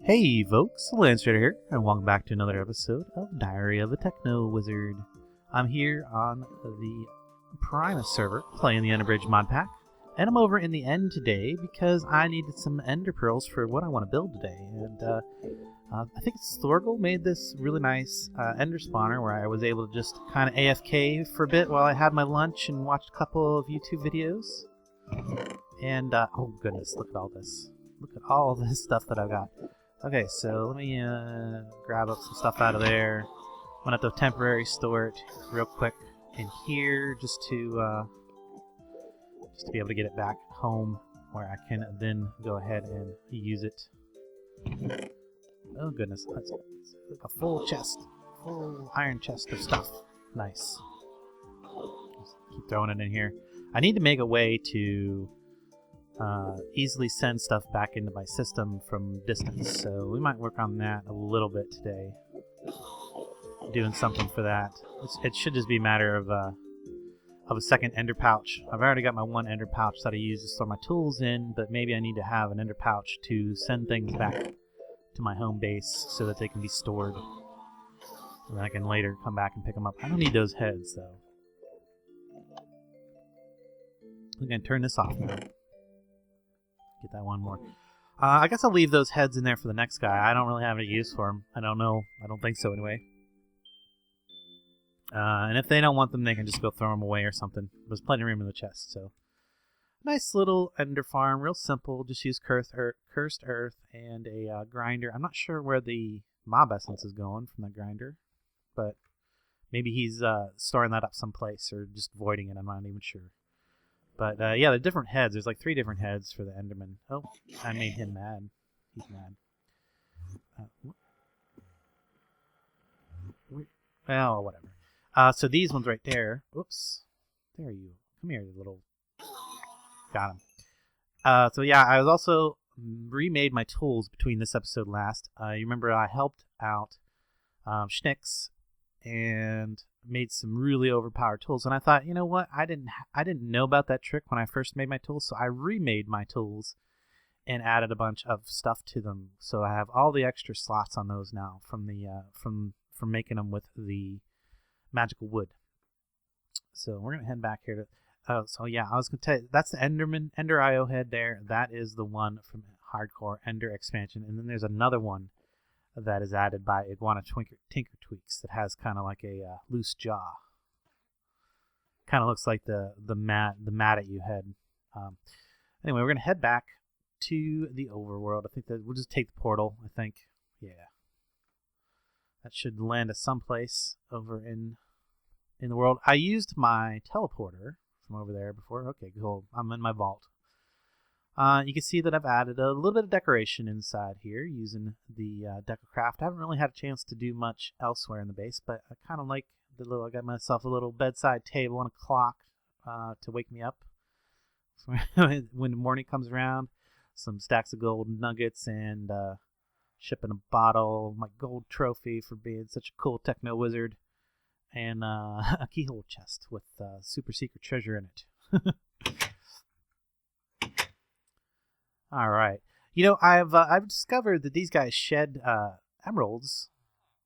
Hey folks, Landstryder here, and welcome back to another episode of Diary of a Technowizard. I'm here on the Primus server, playing the Unabridged Modpack, and I'm over in the end today because I needed some ender pearls for what I want to build today. And I think Thorgal made this really nice ender spawner where I was able to just kind of AFK for a bit while I had my lunch and watched a couple of YouTube videos. And, oh goodness, look at all this. Look at all this stuff that I've got. Okay, so let me grab up some stuff out of there. I'm gonna have to temporarily store it real quick in here just to be able to get it back home where I can then go ahead and use it. Oh goodness, that's like a full chest, full iron chest of stuff. Nice. Just keep throwing it in here. I need to make a way to easily send stuff back into my system from distance, so we might work on that a little bit today. Doing something for that. It should just be a matter of a second ender pouch. I've already got my one ender pouch that I use to store my tools in, but maybe I need to have an ender pouch to send things back to my home base so that they can be stored. And then I can later come back and pick them up. I don't need those heads, though. I'm going to turn this off now. Get that one more. I guess I'll leave those heads in there for the next guy. I don't really have any use for them. I don't know. I don't think so anyway. And if they don't want them, they can just go throw them away or something. There's plenty of room in the chest, so. Nice little ender farm. Real simple. Just use cursed earth and a grinder. I'm not sure where the mob essence is going from that grinder. But maybe he's storing that up someplace or just voiding it. I'm not even sure. But, yeah, the different heads. There's like 3 different heads for the Enderman. Oh, I made him mad. He's mad. Well, whatever. So these ones right there. Oops. There you. Come here, you little... Got him. So, yeah, I was also remade my tools between this episode last. You remember I helped out Schnicks and made some really overpowered tools, and I thought, you know what, I didn't know about that trick when I first made my tools, so I remade my tools and added a bunch of stuff to them. So I have all the extra slots on those now from the from making them with the magical wood. So we're gonna head back here to so yeah, I was gonna tell you, that's the Ender IO head there. That is the one from Hardcore Ender expansion, and then there's another one that is added by Iguana Tinker Tweaks that has kind of like a loose jaw. Kind of looks like the mat at you head. Anyway, we're gonna head back to the overworld. I think that we'll just take the portal. I think, yeah, that should land us someplace over in the world. I used my teleporter from over there before. Okay, cool. I'm in my vault. You can see that I've added a little bit of decoration inside here using the DecoCraft. I haven't really had a chance to do much elsewhere in the base, but I kind of like the little. I got myself a little bedside table and a clock to wake me up when the morning comes around. Some stacks of gold nuggets and shipping a bottle, my gold trophy for being such a cool techno-wizard, and a keyhole chest with super secret treasure in it. All right. You know, I've discovered that these guys shed emeralds.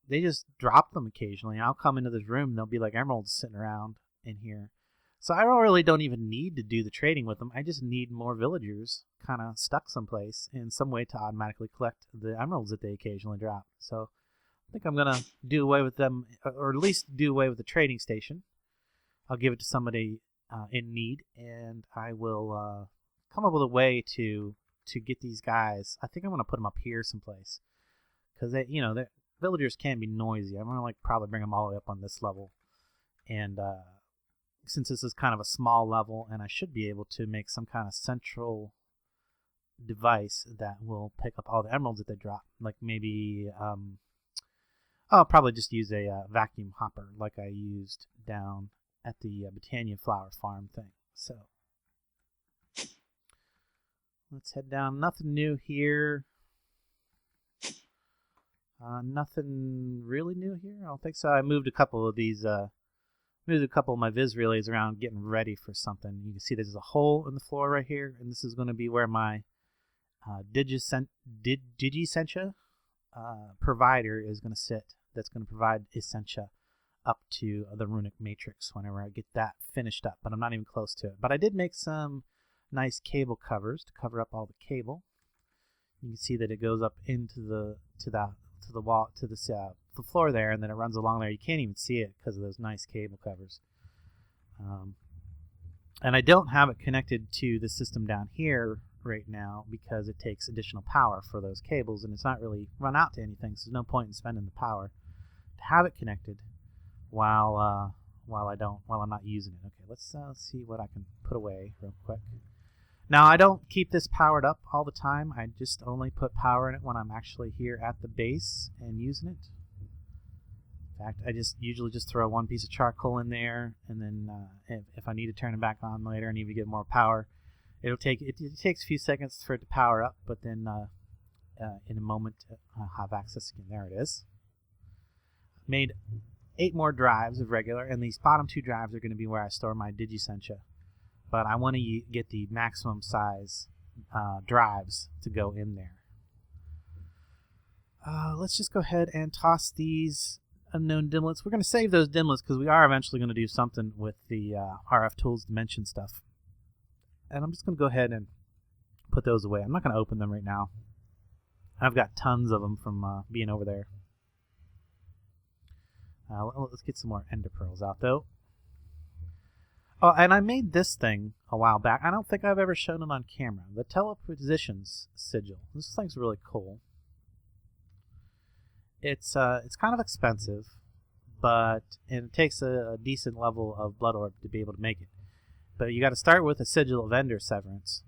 They just drop them occasionally. I'll come into this room and there'll be like emeralds sitting around in here. So I don't even need to do the trading with them. I just need more villagers kind of stuck someplace in some way to automatically collect the emeralds that they occasionally drop. So I think I'm going to do away with them, or at least do away with the trading station. I'll give it to somebody in need, and I will come up with a way to get these guys. I think I'm going to put them up here someplace, because the villagers can be noisy. I'm going to probably bring them all the way up on this level, and since this is kind of a small level, and I should be able to make some kind of central device that will pick up all the emeralds that they drop, like maybe I'll probably just use a vacuum hopper like I used down at the Botania flower farm thing. So let's head down. Nothing new here. Nothing really new here. I don't think so. I moved a couple of these. Moved a couple of my Viz relays around, getting ready for something. You can see there's a hole in the floor right here, and this is going to be where my Digisentia provider is going to sit that's going to provide Essentia up to the runic matrix whenever I get that finished up, but I'm not even close to it. But I did make some nice cable covers to cover up all the cable. You can see that it goes up into the wall, to the floor there, and then it runs along there. You can't even see it because of those nice cable covers. And I don't have it connected to the system down here right now because it takes additional power for those cables, and it's not really run out to anything, so there's no point in spending the power to have it connected while I'm not using it. Okay, let's see what I can put away real quick. Now, I don't keep this powered up all the time. I just only put power in it when I'm actually here at the base and using it. In fact, I usually just throw one piece of charcoal in there, and then if I need to turn it back on later, I need to get more power. It takes a few seconds for it to power up, but then in a moment I'll have access again. There it is. Made 8 more drives of regular, and these bottom 2 drives are going to be where I store my Digisentia. But I want to get the maximum size drives to go in there. Let's just go ahead and toss these unknown dimlets. We're going to save those dimlets because we are eventually going to do something with the RF Tools Dimension stuff. And I'm just going to go ahead and put those away. I'm not going to open them right now. I've got tons of them from being over there. Let's get some more ender pearls out, though. Oh, and I made this thing a while back. I don't think I've ever shown it on camera. The Teleposition sigil. This thing's really cool. It's kind of expensive, but it takes a decent level of blood orb to be able to make it. But you got to start with a sigil of ender severance,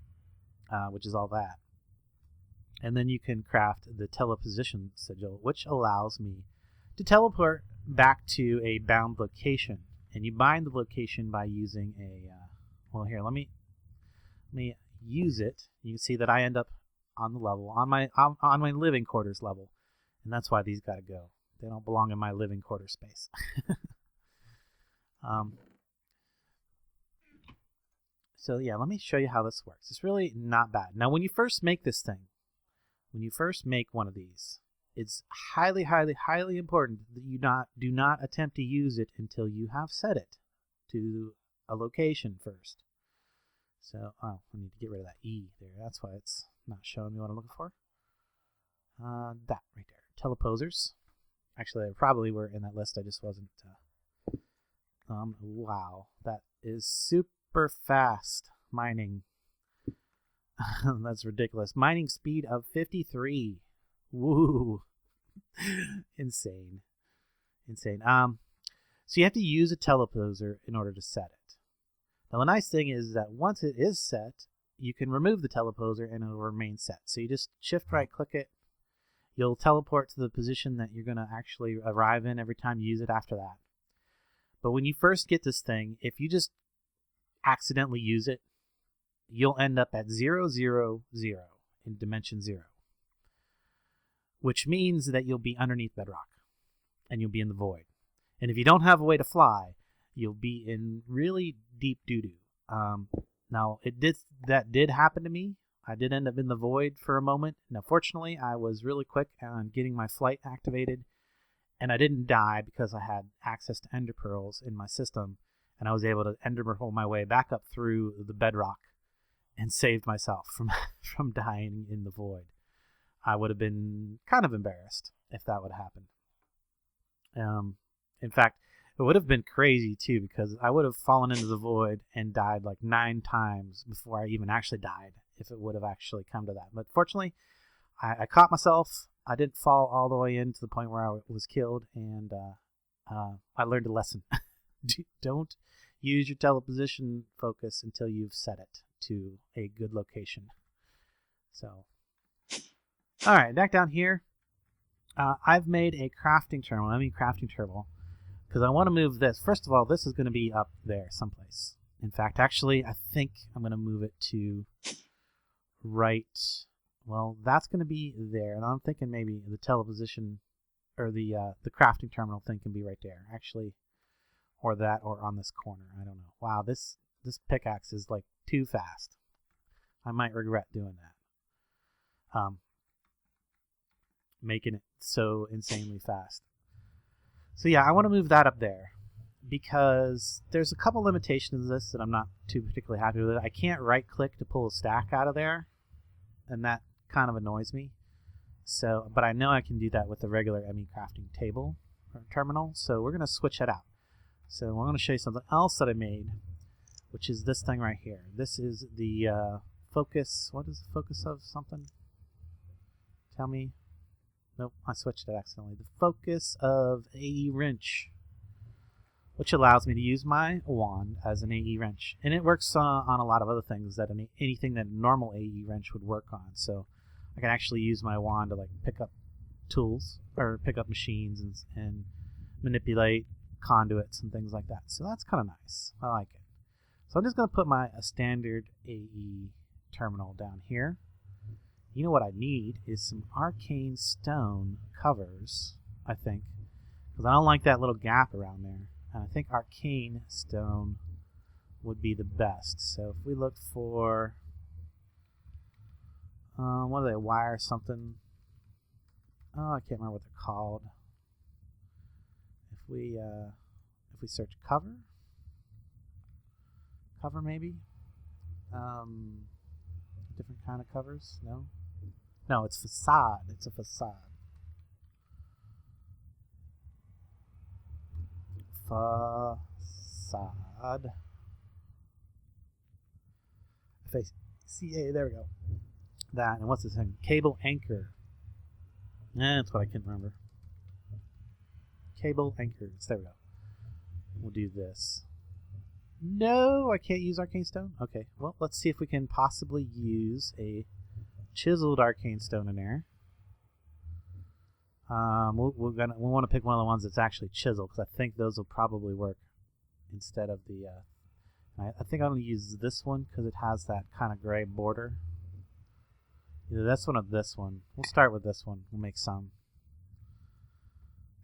which is all that. And then you can craft the Teleposition sigil, which allows me to teleport back to a bound location. And you bind the location by using a, well, here, let me use it. You can see that I end up on the level, on my living quarters level. And that's why these got to go. They don't belong in my living quarter space. So yeah, let me show you how this works. It's really not bad. Now, when you first make this thing, when you first make one of these, it's highly, highly, highly important that you do not attempt to use it until you have set it to a location first. So, I need to get rid of that E there. That's why it's not showing me what I'm looking for. That right there. Teleposers. Actually, they probably were in that list. I just wasn't. Wow, that is super fast mining. That's ridiculous. Mining speed of 53. Woo! Insane. So you have to use a teleposer in order to set it. Now the nice thing is that once it is set, you can remove the teleposer and it will remain set. So you just shift right click it. You'll teleport to the position that you're going to actually arrive in every time you use it after that. But when you first get this thing, if you just accidentally use it, you'll end up at 0, 0, 0 in dimension 0. Which means that you'll be underneath bedrock, and you'll be in the void. And if you don't have a way to fly, you'll be in really deep doo-doo. Now, that did happen to me. I did end up in the void for a moment. Now, fortunately, I was really quick on getting my flight activated, and I didn't die because I had access to ender pearls in my system, and I was able to ender pearl my way back up through the bedrock and saved myself from dying in the void. I would have been kind of embarrassed if that would have happened. In fact, it would have been crazy too, because I would have fallen into the void and died like 9 times before I even actually died, if it would have actually come to that. But fortunately, I caught myself. I didn't fall all the way in to the point where I was killed, and I learned a lesson. Don't use your teleposition focus until you've set it to a good location. So... all right, back down here, I've made a crafting terminal. I mean crafting table, because I want to move this. First of all, this is going to be up there someplace. In fact, actually, I think I'm going to move it to right. Well, that's going to be there, and I'm thinking maybe the teleposition or the crafting terminal thing can be right there, actually, or that, or on this corner. I don't know. Wow, this pickaxe is like too fast. I might regret doing that. making it so insanely fast. So yeah, I want to move that up there because there's a couple limitations to this that I'm not too particularly happy with. I can't right click to pull a stack out of there, and that kind of annoys me. So, but I know I can do that with the regular ME crafting table or terminal, so we're going to switch it out. So I'm going to show you something else that I made, which is this thing right here. This is the focus. What is the focus of something? Tell me. Nope, I switched it accidentally. The focus of AE wrench, which allows me to use my wand as an AE wrench. And it works on a lot of other things that anything that a normal AE wrench would work on. So I can actually use my wand to like pick up tools or pick up machines and manipulate conduits and things like that. So that's kind of nice. I like it. So I'm just going to put a standard AE terminal down here. You know what I need is some arcane stone covers, I think, because I don't like that little gap around there. And I think arcane stone would be the best. So if we look for what do they, wire something? Oh, I can't remember what they're called. If we search cover maybe, different kind of covers. No, it's facade. It's a facade. Facade. F-A-C-A. There we go. That, and what's this thing? Cable anchor. That's what I can't remember. Cable anchors. There we go. We'll do this. No, I can't use arcane stone? Okay, well, let's see if we can possibly use a chiseled arcane stone in there. We want to pick one of the ones that's actually chiseled, because I think those will probably work instead of the... I think I'm going to use this one because it has that kind of gray border. Either this one or this one. We'll start with this one. We'll make some.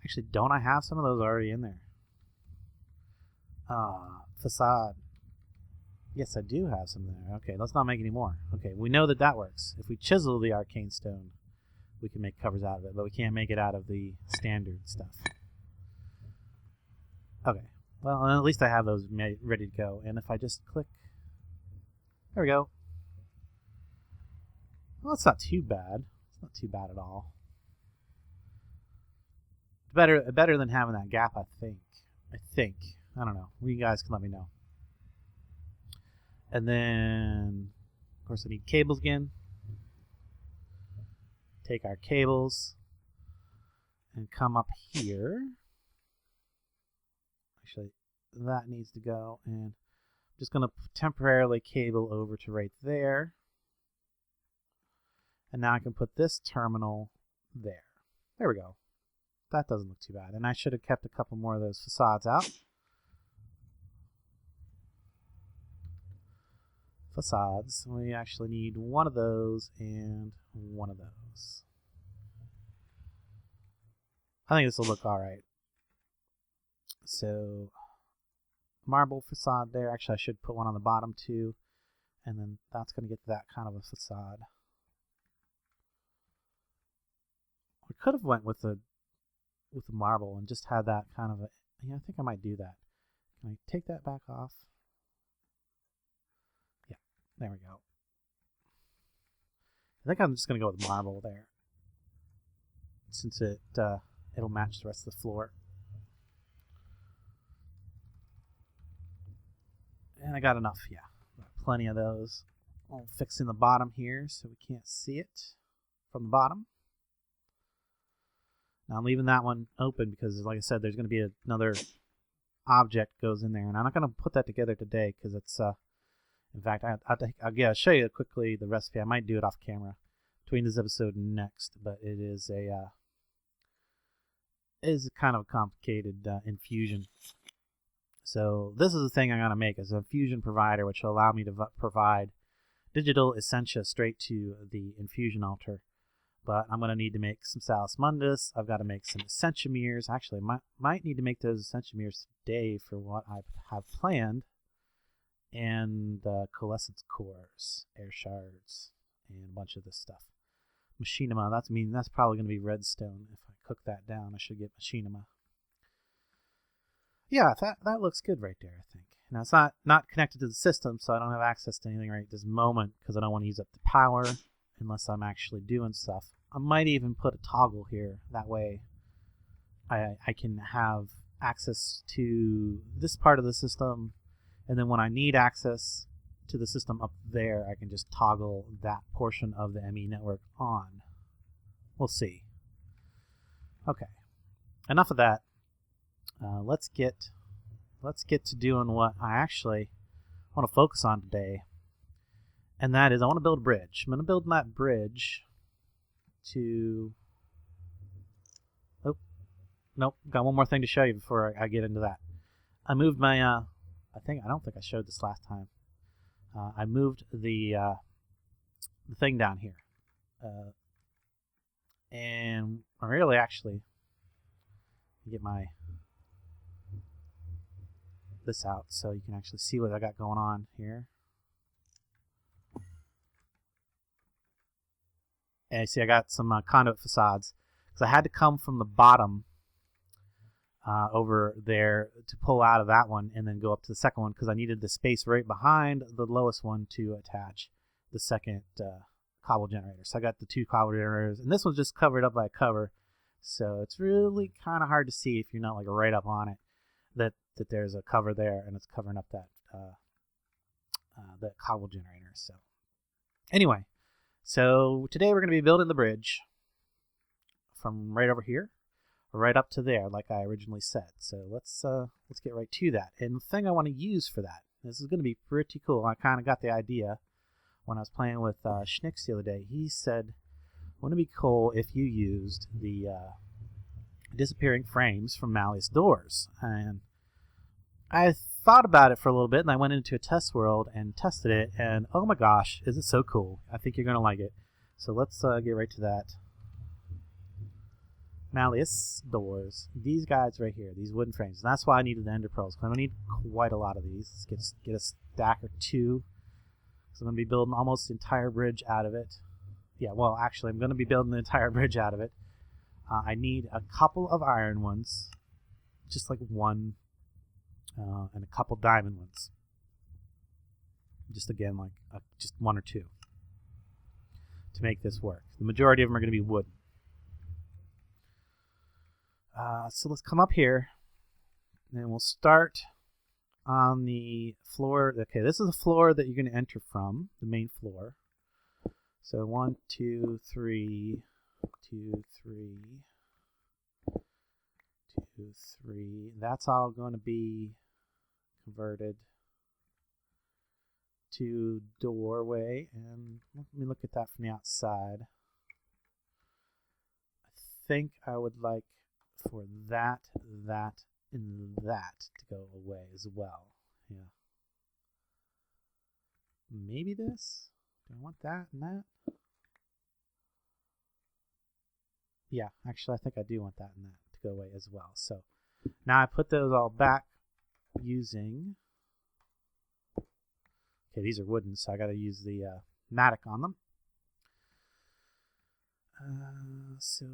Actually, don't I have some of those already in there? Facade. Yes, I do have some there. Okay, let's not make any more. Okay, we know that works. If we chisel the arcane stone, we can make covers out of it, but we can't make it out of the standard stuff. Okay, well, at least I have those ready to go. And if I just click... There we go. Well, it's not too bad. It's not too bad at all. Better than having that gap, I think. I don't know. You guys can let me know. And then, of course, I need cables again. Take our cables and come up here. Actually, that needs to go. And I'm just going to temporarily cable over to right there. And now I can put this terminal there. There we go. That doesn't look too bad. And I should have kept a couple more of those facades out. Facades. We actually need one of those and one of those. I think this will look alright. So, marble facade there. Actually, I should put one on the bottom too. And then that's going to get that kind of a facade. We could have went with the marble and just had that kind of a... Yeah, I think I might do that. Can I take that back off? Yeah, there we go. I think I'm just going to go with marble there, since it'll match the rest of the floor. And I got enough, yeah. Got plenty of those. I'll fix in the bottom here so we can't see it from the bottom. Now I'm leaving that one open because, like I said, there's going to be another object goes in there, and I'm not going to put that together today because it's. In fact, I'll show you quickly the recipe. I might do it off camera between this episode and next, but it is kind of a complicated infusion. So this is the thing I'm going to make as an infusion provider, which will allow me to provide digital essentia straight to the infusion altar. But I'm going to need to make some Salus Mundus. I've got to make some Essentia Mirrors. Actually, might need to make those Essentia Mirrors today for what I have planned. And Coalescence Cores, Air Shards, and a bunch of this stuff. machinima. That's probably going to be redstone. If I cook that down, I should get machinima. Yeah, that looks good right there, I think. Now, it's not connected to the system, so I don't have access to anything right this moment because I don't want to use up the power unless I'm actually doing stuff. I might even put a toggle here. That way I can have access to this part of the system, and then when I need access to the system up there, I can just toggle that portion of the ME network on. We'll see. Okay, enough of that. Let's get to doing what I actually want to focus on today, and that is I want to build a bridge. I'm going to build that bridge to... Oh, nope, got one more thing to show you before I get into that. I moved my... I don't think I showed this last time. I moved the thing down here, and I really actually get this out so you can actually see what I got going on here. And you see I got some conduit facades because I had to come from the bottom over there to pull out of that one and then go up to the second one because I needed the space right behind the lowest one to attach the second cobble generator. So I got the 2 cobble generators, and this one's just covered up by a cover, so it's really kind of hard to see if you're not like right up on it that there's a cover there and it's covering up that cobble generator. So anyway, so today we're going to be building the bridge from right over here right up to there, like I originally said. So let's get right to that. And the thing I want to use for that, this is going to be pretty cool. I kind of got the idea when I was playing with Schnicks the other day. He said, wouldn't it be cool if you used the disappearing frames from Malisis Doors? And I thought about it for a little bit, and I went into a test world and tested it, and oh my gosh, is it so cool. I think you're going to like it. So let's get right to that. Malisis Doors. These guys right here, these wooden frames. And that's why I needed the ender pearls, because I'm going to need quite a lot of these. Let's get a stack or 2. So I'm going to be building almost the entire bridge out of it. Yeah, well, actually, I'm going to be building the entire bridge out of it. I need a couple of iron ones, just like 1, and a couple diamond ones. Just again, like just 1 or 2 to make this work. The majority of them are going to be wooden. So let's come up here, and we'll start on the floor. Okay, this is the floor that you're going to enter from, the main floor. So 1, 2, 3, 2, 3, 2, 3. That's all going to be converted to doorway. And let me look at that from the outside. I think I would like for that, and that to go away as well. Yeah. Maybe this? Do I want that and that? Yeah, actually I think I do want that and that to go away as well. So now I put those all back using... Okay, these are wooden, so I got to use the matic on them. So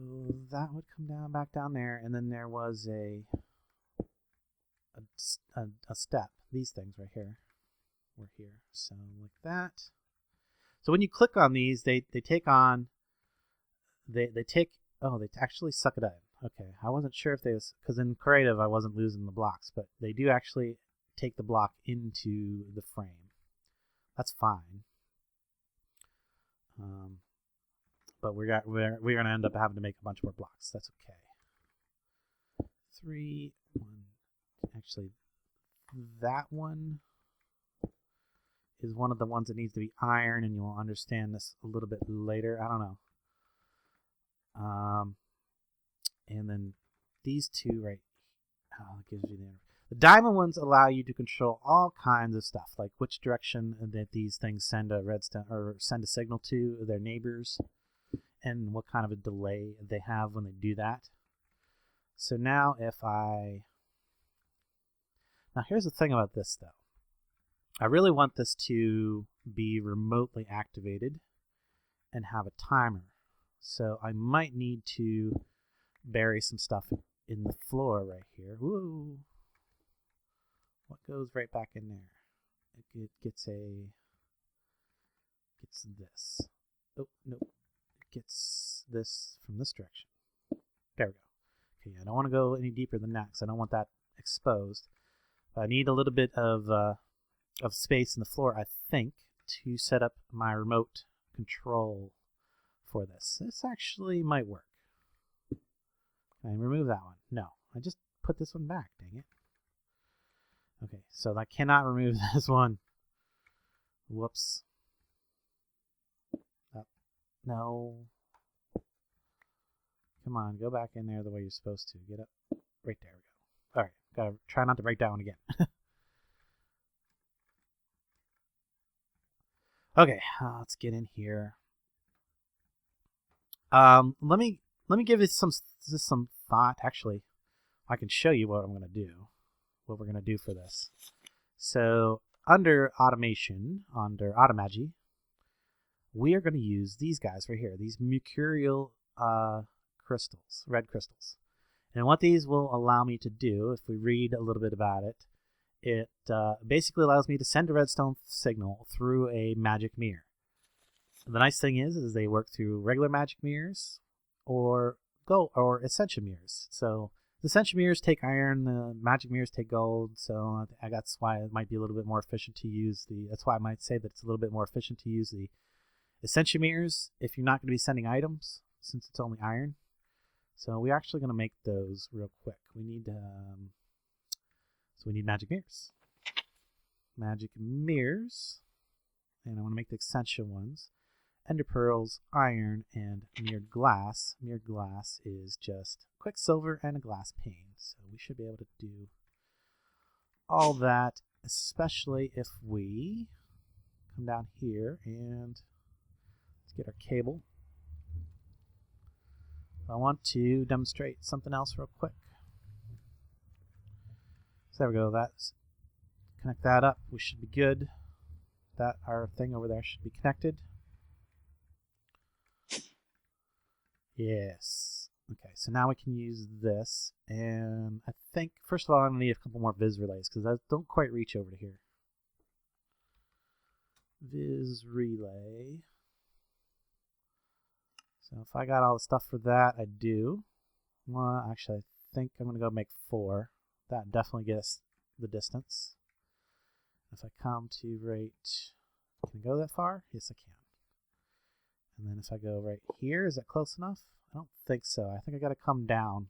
that would come down back down there, and then there was a step. These things right here were here, so like that. So when you click on these, they take on. They actually suck it up. Okay, I wasn't sure if they was, because in creative I wasn't losing the blocks, but they do actually take the block into the frame. That's fine. But we're going to end up having to make a bunch more blocks. That's okay. 3, 1. Actually, that one is one of the ones that needs to be iron, and you'll understand this a little bit later. I don't know. And then these 2 right. Oh, it gives you the diamond ones allow you to control all kinds of stuff, like which direction that these things send a redstone or send a signal to their neighbors, and what kind of a delay they have when they do that. So now now here's the thing about this though. I really want this to be remotely activated and have a timer. So I might need to bury some stuff in the floor right here. Woo! What goes right back in there? It gets this. Oh, no. It gets this from this direction. There we go. Okay, I don't want to go any deeper than that because I don't want that exposed. But I need a little bit of space in the floor, I think, to set up my remote control for this. This actually might work. Can I remove that one? No. I just put this one back, dang it. Okay, so I cannot remove this one. Whoops. No. Come on, go back in there the way you're supposed to. Get up. Right there we go. Alright, gotta try not to break that one again. Okay, let's get in here. Let me give it some thought. Actually, I can show you what I'm gonna do. What we're gonna do for this. So under automation, under Automagy, we are gonna use these guys right here. These mercurial crystals, red crystals. And what these will allow me to do, if we read a little bit about it, it basically allows me to send a redstone signal through a magic mirror. The nice thing is they work through regular magic mirrors or ascension mirrors. So the ascension mirrors take iron, the magic mirrors take gold. So that's why it might be a little bit more efficient to use that's why I might say that it's a little bit more efficient to use the ascension mirrors if you're not going to be sending items, since it's only iron. So we're actually going to make those real quick. We need magic mirrors. Magic mirrors. And I want to make the extension ones. Ender pearls, iron, and mirrored glass. Mirrored glass is just quicksilver and a glass pane. So we should be able to do all that, especially if we come down here and let's get our cable. I want to demonstrate something else real quick. So there we go. That's connect that up. We should be good. Our thing over there should be connected. Yes. Okay, so now we can use this, and I think first of all I'm gonna need a couple more viz relays because I don't quite reach over to here. Viz relay. So if I got all the stuff for that, I do. Well, actually, I think I'm going to go make 4. That definitely gets the distance. If I come to right... Can I go that far? Yes, I can. And then if I go right here, is that close enough? I don't think so. I think I got to come down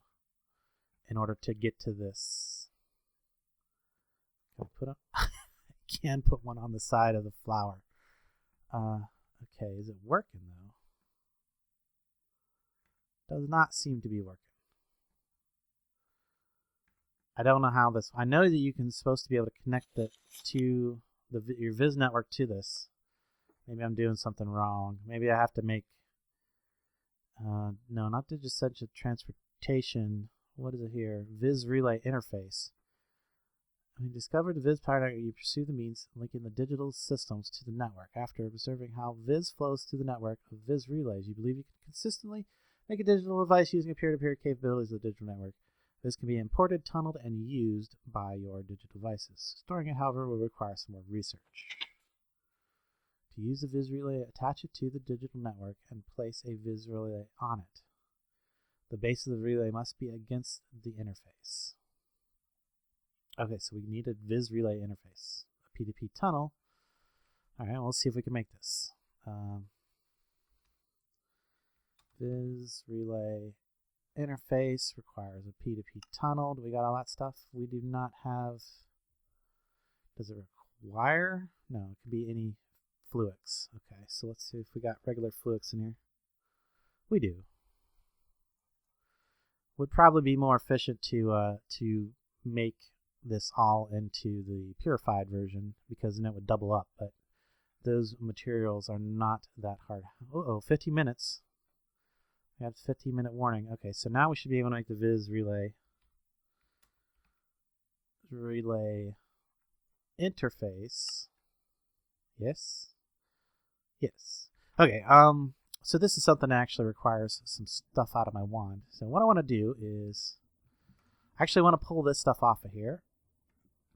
in order to get to this. Can I put I can put one on the side of the flower. Okay, is it working though? Does not seem to be working. I don't know how this... I know that you can supposed to be able to connect it to your Viz network to this. Maybe I'm doing something wrong. Maybe I have to make... no, not digit transportation. What is it here? Viz relay interface. When you discover the Viz power network, you pursue the means linking the digital systems to the network. After observing how Viz flows through the network of Viz relays, you believe you can consistently make a digital device using a peer-to-peer capabilities of the digital network. This can be imported, tunneled, and used by your digital devices. Storing it, however, will require some more research. To use the Viz relay, attach it to the digital network and place a Viz relay on it. The base of the relay must be against the interface. Okay, so we need a Viz relay interface. A P2P tunnel. Alright, well, let's see if we can make this. Viz relay interface requires a P2P tunnel. Do we got all that stuff? We do not have... Does it require? No, it could be any fluix. Okay, so let's see if we got regular fluix in here. We do. Would probably be more efficient to make this all into the purified version because then it would double up, but those materials are not that hard. Uh-oh, 50 minutes. We have a 15-minute warning. Okay, so now we should be able to make the Viz relay interface. Yes? Yes. Okay, So this is something that actually requires some stuff out of my wand. So what I want to do is, I actually want to pull this stuff off of here,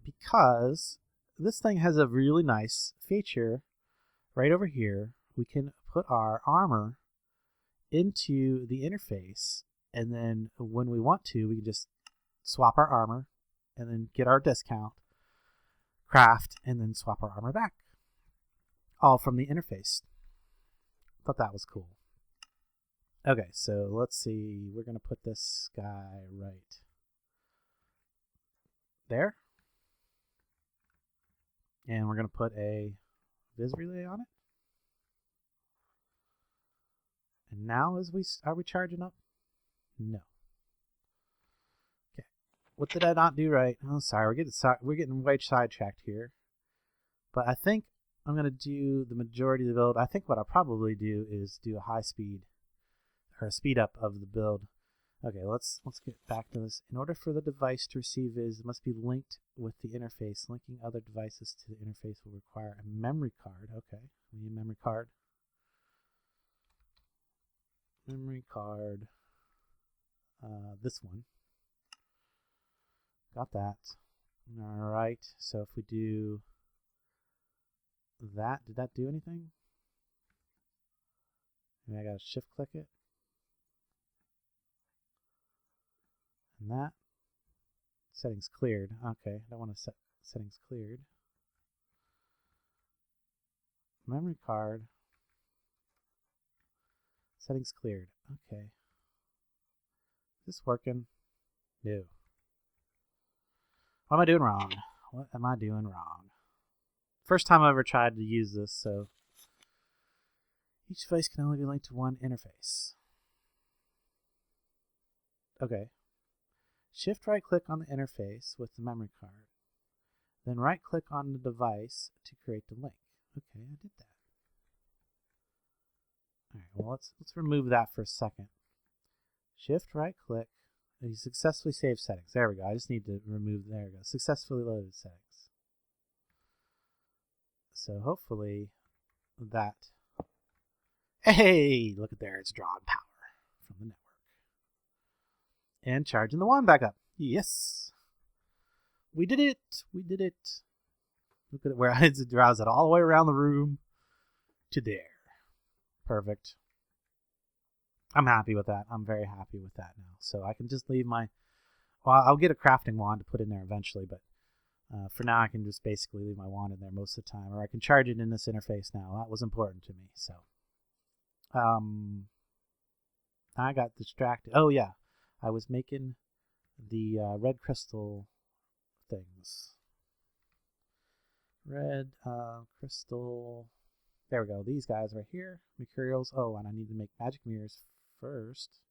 because this thing has a really nice feature right over here. We can put our armor into the interface, and then when we want to, we can just swap our armor and then get our discount, craft, and then swap our armor back, all from the interface. Thought that was cool. Okay, so let's see. We're going to put this guy right there. And we're going to put a vis relay on it. And now are we charging up? No. Okay. What did I not do right? Oh, sorry. We're getting way sidetracked here. But I think I'm going to do the majority of the build. I think what I'll probably do is do a high speed, or a speed up of the build. Okay, let's get back to this. In order for the device to receive viz, it must be linked with the interface. Linking other devices to the interface will require a memory card. Okay, we need a memory card. Memory card. This one. Got that. Alright, so if we do that, did that do anything? Maybe I gotta shift click it. And that. Settings cleared. Okay, I don't want to set settings cleared. Memory card. Settings cleared. Okay. Is this working? No. What am I doing wrong? What am I doing wrong? First time I ever tried to use this, so each device can only be linked to one interface. Okay. Shift right click on the interface with the memory card. Then right click on the device to create the link. Okay, I did that. Alright, well let's remove that for a second. Shift right click. You successfully saved settings. There we go. I just need to remove, there we go. Successfully loaded settings. So hopefully that, hey, look at there, it's drawing power from the network. And charging the wand back up. Yes. We did it. We did it. Look at it, where it draws it all the way around the room to there. Perfect. I'm happy with that. I'm very happy with that now. So I can just leave my, well, I'll get a crafting wand to put in there eventually, but for now I can just basically leave my wand in there most of the time, or I can charge it in this interface now. That was important to me. So I got distracted. Oh yeah, I was making the red crystal things. Red crystal. There we go. These guys right here. Materials. Oh, and I need to make magic mirrors first.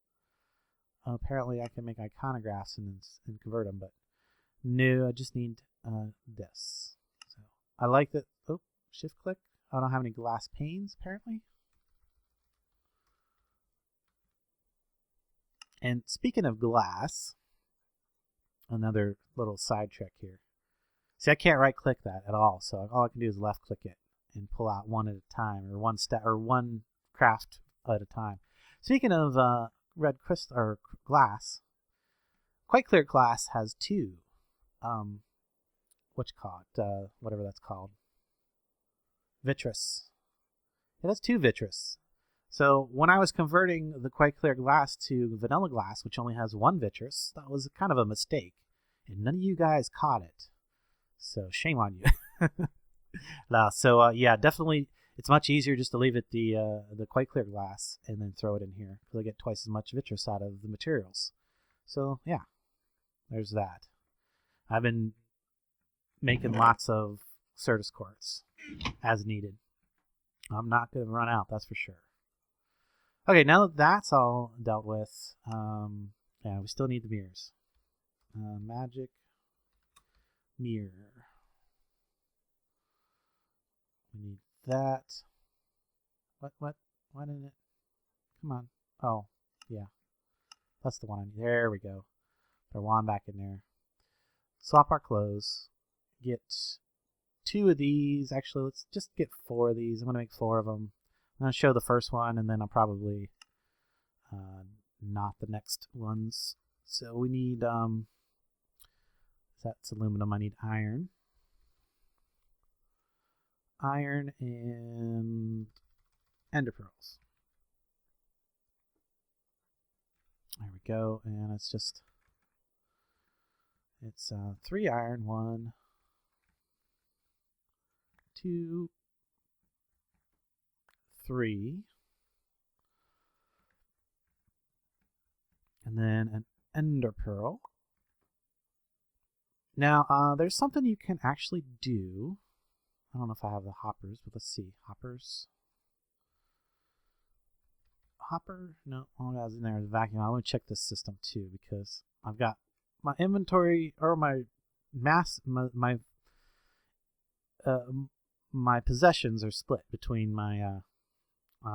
Apparently I can make iconographs and convert them, but no, I just need this. So I like that. Oh, shift click. I don't have any glass panes apparently. And speaking of glass, another little side trick here. See, I can't right click that at all, so all I can do is left click it and pull out one at a time, or one craft at a time. Speaking of red crystal or glass, Quite Clear Glass has two. What you call it? Whatever that's called. Vitreous. It has two vitreous. So when I was converting the Quite Clear Glass to vanilla glass, which only has one vitreous, that was kind of a mistake, and none of you guys caught it. So shame on you. No, so yeah, definitely, it's much easier just to leave it the Quite Clear Glass and then throw it in here, because I get twice as much vitreous out of the materials. So yeah, there's that. I've been making lots of Certus quartz as needed. I'm not going to run out, that's for sure. Okay, now that that's all dealt with, yeah, we still need the mirrors. Magic mirror. We need that. What? Why didn't it? Come on. Oh, yeah. That's the one I need. There we go. Put our wand back in there. Swap our clothes. Get 2 of these. Actually, let's just get 4 of these. I'm going to make 4 of them. I'm going to show the first one, and then I'll probably not the next ones. So we need, that's aluminum, I need iron. Iron and ender pearls. There we go, and it's 3 iron, 1, 2, 3, and then an ender pearl. Now, there's something you can actually do. I don't know if I have the hoppers, but let's see. Hoppers. Hopper? No, all that's in there is vacuum. Let me check this system too, because I've got my inventory, or my my possessions are split between my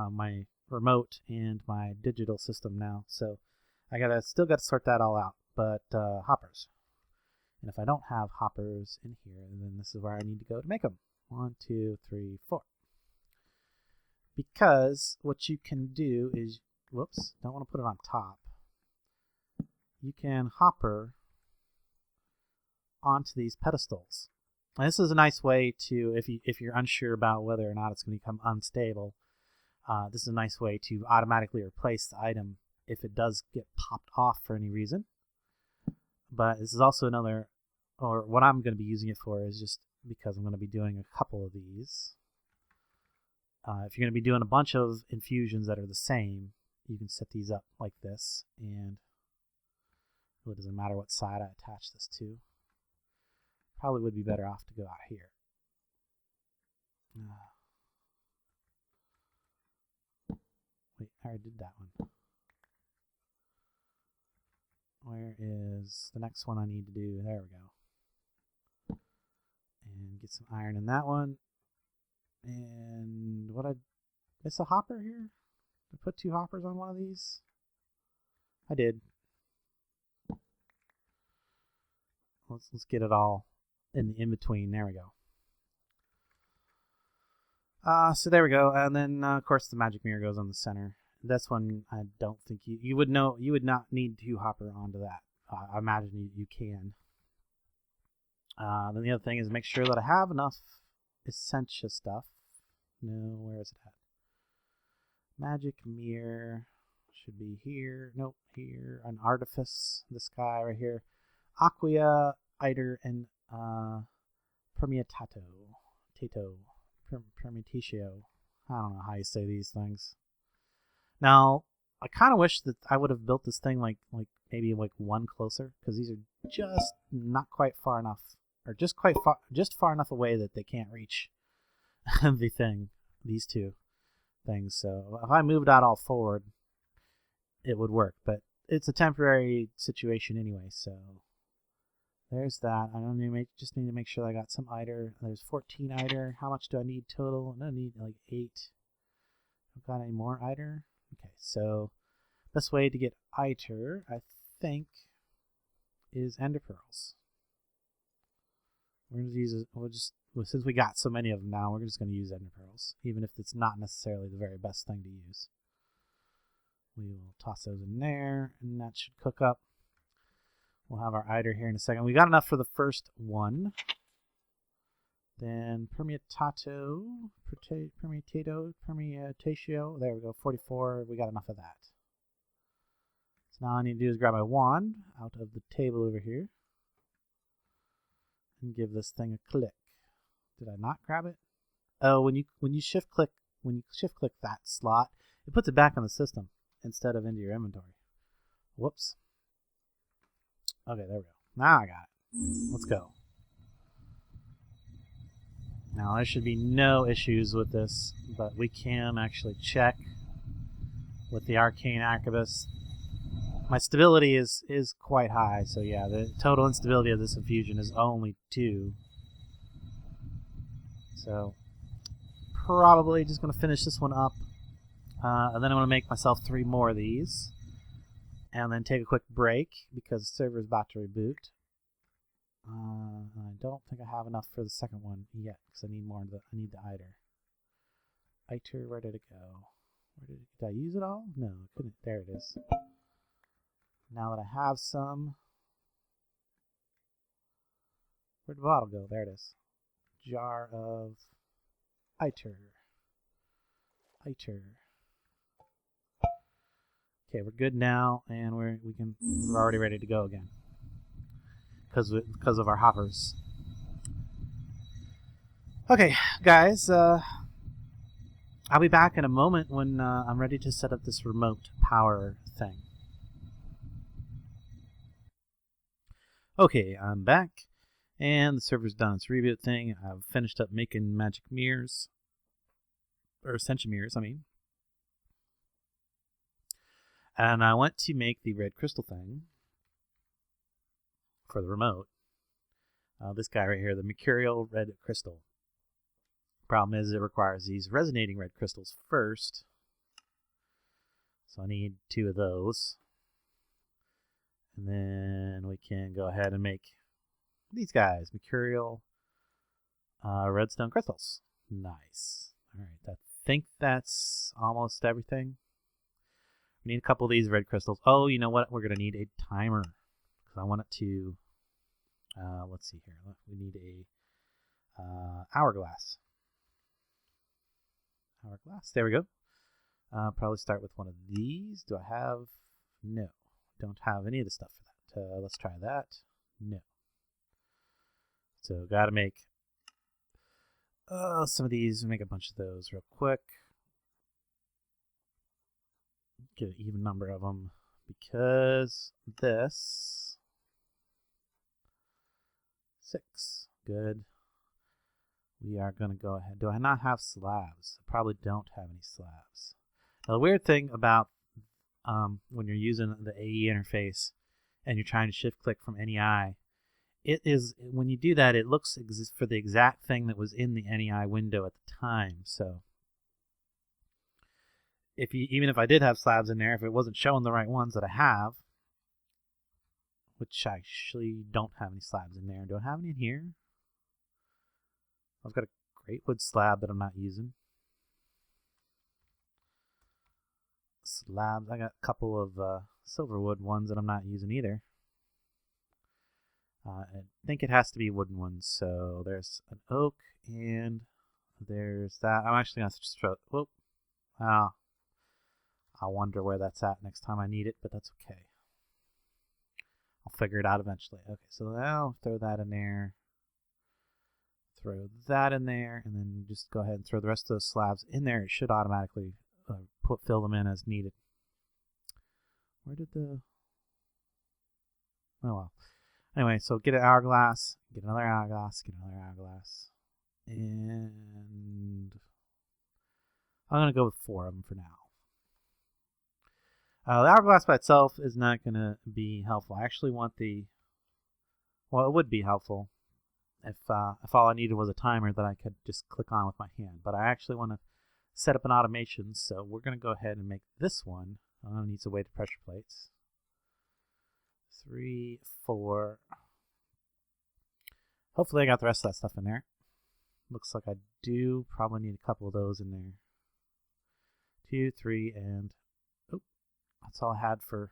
my remote and my digital system now. So I still got to sort that all out. But hoppers. And if I don't have hoppers in here, then this is where I need to go to make them. 1, 2, 3, 4. Because what you can do is, whoops, don't want to put it on top. You can hopper onto these pedestals. And this is a nice way to, if you're unsure about whether or not it's going to become unstable, this is a nice way to automatically replace the item if it does get popped off for any reason. But this is also another, or what I'm going to be using it for is just because I'm going to be doing a couple of these. If you're going to be doing a bunch of infusions that are the same, you can set these up like this, and it really doesn't matter what side I attach this to. Probably would be better off to go out here. Wait, I already did that one. Where is the next one I need to do? There we go. And get some iron in that one. And what I miss a hopper here? I put 2 hoppers on one of these? I did. Let's get it all in the in-between. There we go. So there we go. And then, of course, the magic mirror goes on the center. This one, I don't think you would know. You would not need 2 hopper onto that. I imagine you can. Then the other thing is make sure that I have enough Essentia stuff. No, where is it at? Magic mirror should be here. Nope, here. An artifice. This guy right here. Aquia, Eider, and Permutatio. Permutatio. I don't know how you say these things. Now, I kind of wish that I would have built this thing like maybe one closer, because these are just not quite far enough, or just far enough away that they can't reach these 2 things. So if I moved that all forward, it would work, but it's a temporary situation anyway. So there's that. I just need to make sure I got some Eider. There's 14 Eider. How much do I need total? I need like 8. I've got any more Eider? Okay, so best way to get Eider, I think, is ender pearls. We're going to use it. Since we got so many of them now, we're just going to use ender pearls, even if it's not necessarily the very best thing to use. We will toss those in there, and that should cook up. We'll have our Eider here in a second. We got enough for the first one. Then permutatio. There we go, 44. We got enough of that. So now all I need to do is grab my wand out of the table over here and give this thing a click. Did I not grab it? Oh, when you shift click that slot, it puts it back on the system instead of into your inventory. Whoops. Okay, there we go. Now I got it. Let's go. Now there should be no issues with this, but we can actually check with the Arcane Arquebus. My stability is quite high, so yeah, the total instability of this infusion is only 2. So probably just going to finish this one up, and then I'm going to make myself 3 more of these, and then take a quick break because the server is about to reboot. I don't think I have enough for the second one yet because I need the Eider. ITER, where did it go? Did I use it all? No, I couldn't. There it is. Now that I have some, where'd the bottle go? There it is. Jar of ITER. ITER. Okay, we're good now, and we're already ready to go again because of our hoppers. Okay, guys, I'll be back in a moment when I'm ready to set up this remote power thing. Okay, I'm back, and the server's done its reboot thing. I've finished up making magic mirrors, or ascension mirrors, I mean. And I went to make the red crystal thing for the remote. This guy right here, the mercurial red crystal. Problem is, it requires these resonating red crystals first. So I need 2 of those. And then we can go ahead and make these guys, mercurial redstone crystals. Nice. Alright, I think that's almost everything. We need a couple of these red crystals. Oh, you know what? We're going to need a timer. Because I want it to... let's see here. We need a hourglass. Hourglass. There we go. Probably start with one of these. Do I have... No. Don't have any of the stuff for that. Let's try that. No. So got to make some of these. Make a bunch of those real quick. Get an even number of them because this 6. Good. We are going to go ahead. Do I not have slabs? I probably don't have any slabs. Now, the weird thing about when you're using the AE interface and you're trying to shift click from NEI, it is, when you do that, it looks for the exact thing that was in the NEI window at the time. So even if I did have slabs in there, if it wasn't showing the right ones that I have, which I actually don't have any slabs in there. Do I have any in here? I've got a great wood slab that I'm not using. Slabs. I got a couple of silverwood ones that I'm not using either. I think it has to be wooden ones. So there's an oak and there's that. I'm actually going to just throw... Whoop. I'll wonder where that's at next time I need it, but that's okay. I'll figure it out eventually. Okay, so now throw that in there. Throw that in there, and then just go ahead and throw the rest of those slabs in there. It should automatically fill them in as needed. Where did the... Oh, well. Anyway, so get an hourglass, get another hourglass, get another hourglass. And I'm going to go with 4 of them for now. The hourglass by itself is not going to be helpful. I actually want the... Well, it would be helpful if all I needed was a timer that I could just click on with my hand. But I actually want to set up an automation, so we're going to go ahead and make this one. I'm going to need some weighted pressure plates. 3, 4. Hopefully I got the rest of that stuff in there. Looks like I do. Probably need a couple of those in there. 2, 3, and... Oh, that's all I had for...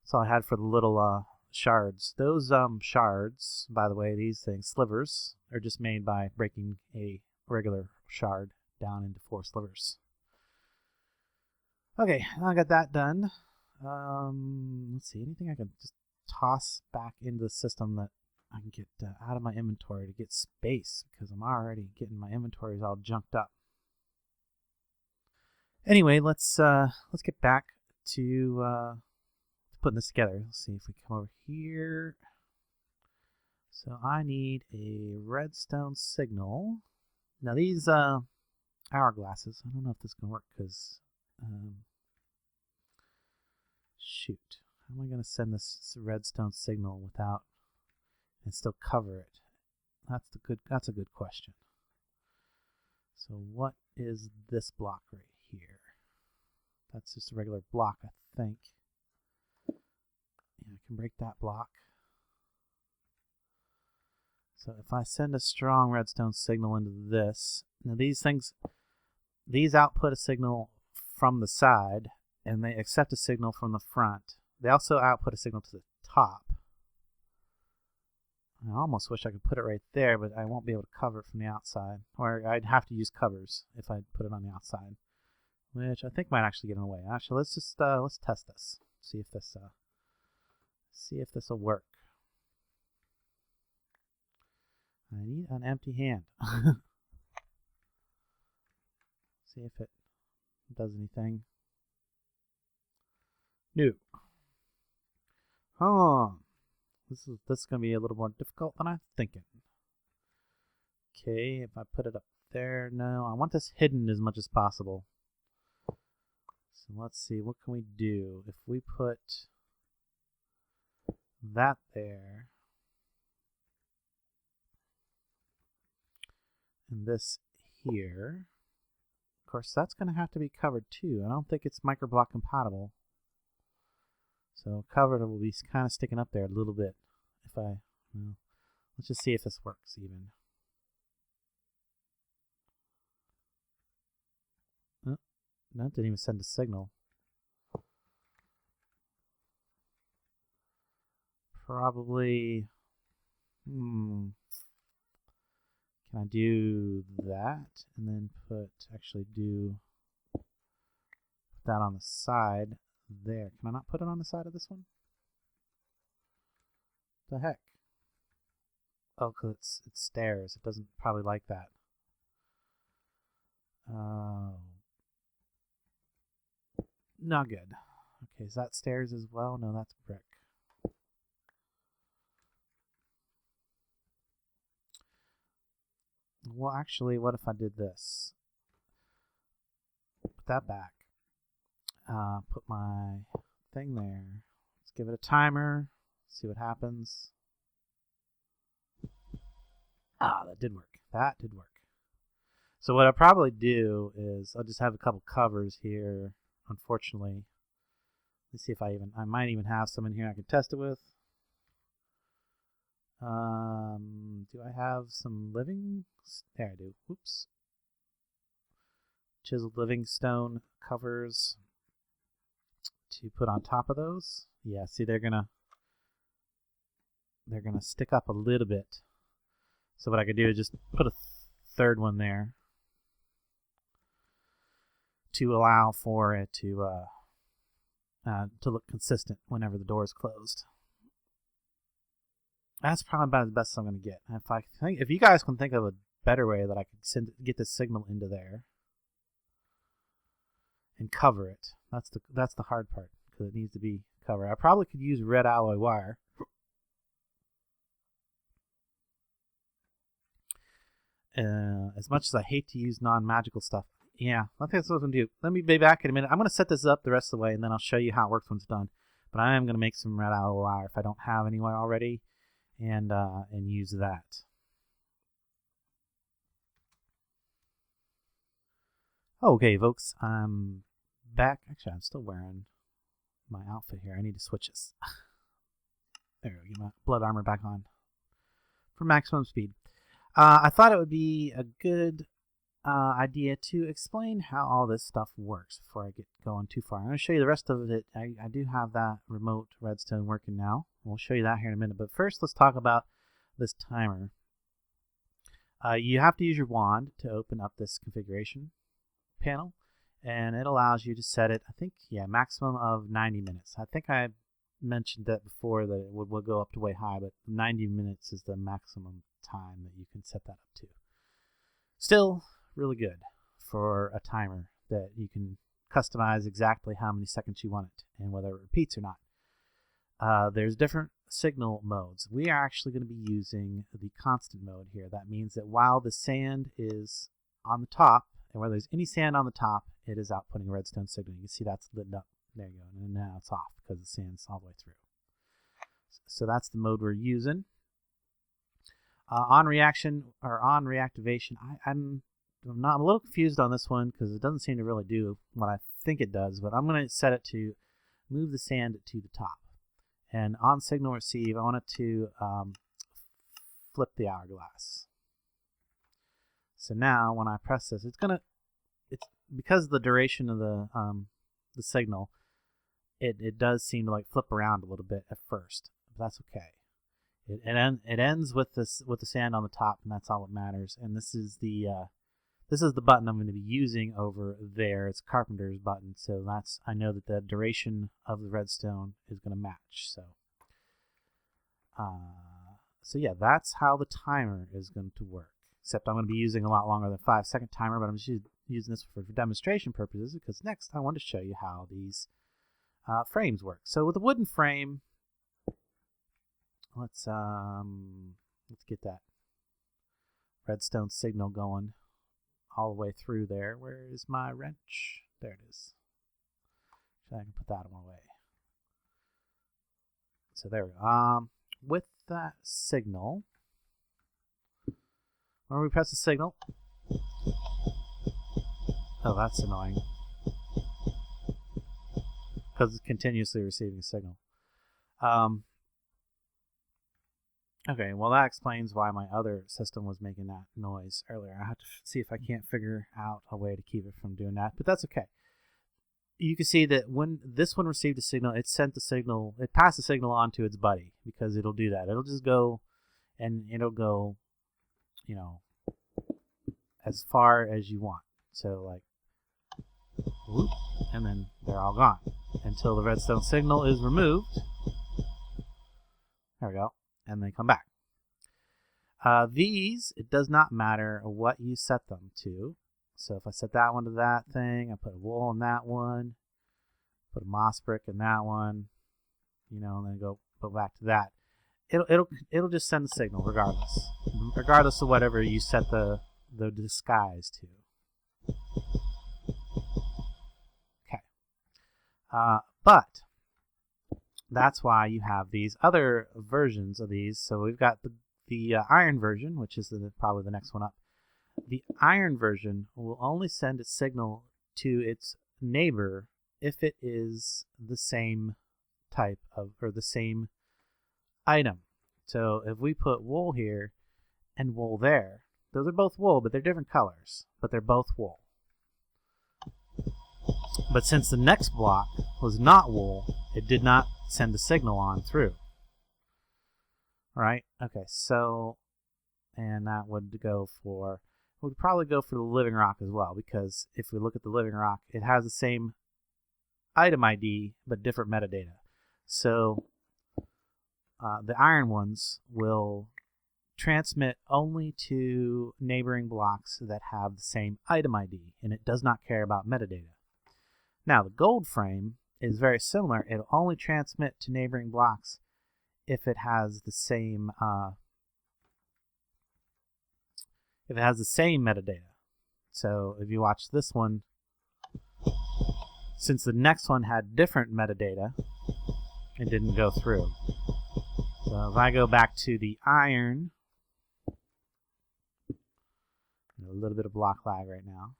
That's all I had for the little shards. Those shards, by the way, these things, slivers, are just made by breaking a regular shard down into 4 slivers. Okay, I got that done. Let's see, anything I can just toss back into the system that I can get out of my inventory to get space, because I'm already getting my inventories all junked up. Anyway, let's get back to putting this together. Let's see if we come over here. So I need a redstone signal. Now these hourglasses, I don't know if this is gonna work because shoot, how am I gonna send this redstone signal without and still cover it? That's a good question. So what is this block right here? That's just a regular block, I think. Yeah, I can break that block. So if I send a strong redstone signal into this, now these things, these output a signal from the side, and they accept a signal from the front. They also output a signal to the top. I almost wish I could put it right there, but I won't be able to cover it from the outside. Or I'd have to use covers if I put it on the outside, which I think might actually get in the way. Actually, let's just let's test this. See if this will work. I need an empty hand. See if it does anything. No. This is going to be a little more difficult than I'm thinking. Okay, if I put it up there, no, I want this hidden as much as possible. So let's see, what can we do? If we put that there, and this here, of course that's going to have to be covered too. I don't think it's microblock compatible. So covered will be kind of sticking up there a little bit. If I, well, let's just see if this works even. Oh, that didn't even send a signal. Probably, can I do that and then actually do that on the side there? Can I not put it on the side of this one? The heck? Oh, because it's stairs. It doesn't probably like that. Not good. Okay, is that stairs as well? No, that's brick. Well, actually, what if I did this? Put that back. Put my thing there. Let's give it a timer. See what happens. Ah, that did work. That did work. So what I'll probably do is I'll just have a couple covers here. Unfortunately, let's see if I might even have some in here I can test it with. Do I have some living? There I do. Oops. Chiseled living stone covers to put on top of those. Yeah, see they're gonna stick up a little bit. So what I could do is just put a third one there to allow for it to look consistent whenever the door is closed. That's probably about the best I'm going to get. If you guys can think of a better way that I could get this signal into there and cover it, that's the hard part because it needs to be covered. I probably could use red alloy wire. As much as I hate to use non-magical stuff, yeah, I think that's what I'm going to do. Let me be back in a minute. I'm going to set this up the rest of the way, and then I'll show you how it works when it's done. But I am going to make some red alloy wire if I don't have any already, and use that. Okay, folks, I'm back. Actually, I'm still wearing my outfit here. I need to switch this. There we go. Get my blood armor back on for maximum speed. I thought it would be a good idea to explain how all this stuff works before I get going too far. I'm going to show you the rest of it. I do have that remote redstone working now. We'll show you that here in a minute. But first, let's talk about this timer. You have to use your wand to open up this configuration panel, and it allows you to set it, I think, maximum of 90 minutes. I think I mentioned that before that it will go up to way high, but 90 minutes is the maximum time that you can set that up to. Still really good for a timer that you can customize exactly how many seconds you want it and whether it repeats or not. There's different signal modes. We are actually going to be using the constant mode here. That means that while the sand is on the top, and where there's any sand on the top, it is outputting a redstone signal. You can see that's lit up. There you go. And now it's off because the sand's all the way through. So that's the mode we're using. On reaction or on reactivation, I'm a little confused on this one because it doesn't seem to really do what I think it does, but I'm going to set it to move the sand to the top. And on signal receive, I want it to flip the hourglass. So now when I press this, because of the duration of the signal, it does seem to like flip around a little bit at first, but that's okay. It ends with the sand on the top, and that's all that matters. And this is the button I'm going to be using over there. It's Carpenter's button, so I know that the duration of the redstone is going to match. So yeah, that's how the timer is going to work. Except I'm going to be using a lot longer than 5-second timer, but I'm just using this for demonstration purposes because next I want to show you how these frames work. So with a wooden frame, let's get that redstone signal going all the way through there. Where is my wrench? There it is. So I can put that away. So there we go. With that signal, when we press the signal, oh, that's annoying because it's continuously receiving a signal. Okay, well that explains why my other system was making that noise earlier. I have to see if I can't figure out a way to keep it from doing that, but that's okay. You can see that when this one received a signal, it passed the signal on to its buddy, because it'll do that. It'll just go, and it'll go, you know, as far as you want. So like, whoop, and then they're all gone until the redstone signal is removed. There we go. And they come back. These, it does not matter what you set them to. So if I set that one to that thing, I put a wool in that one, put a moss brick in that one, you know, and then go back to that. It'll just send the signal regardless of whatever you set the disguise to. Okay. But that's why you have these other versions of these. So we've got the iron version, which is probably the next one up. The iron version will only send its signal to its neighbor if it is the same type of, or the same item. So if we put wool here and wool there, those are both wool, but they're different colors, but they're both wool. But since the next block was not wool, it did not send the signal on through. Right? Okay, so, and that would probably go for the living rock as well, because if we look at the living rock, it has the same item ID, but different metadata. So the iron ones will transmit only to neighboring blocks that have the same item ID, and it does not care about metadata. Now, the gold frame is very similar. It'll only transmit to neighboring blocks if it has the same metadata. So if you watch this one, since the next one had different metadata, it didn't go through. So if I go back to the iron, a little bit of block lag right now.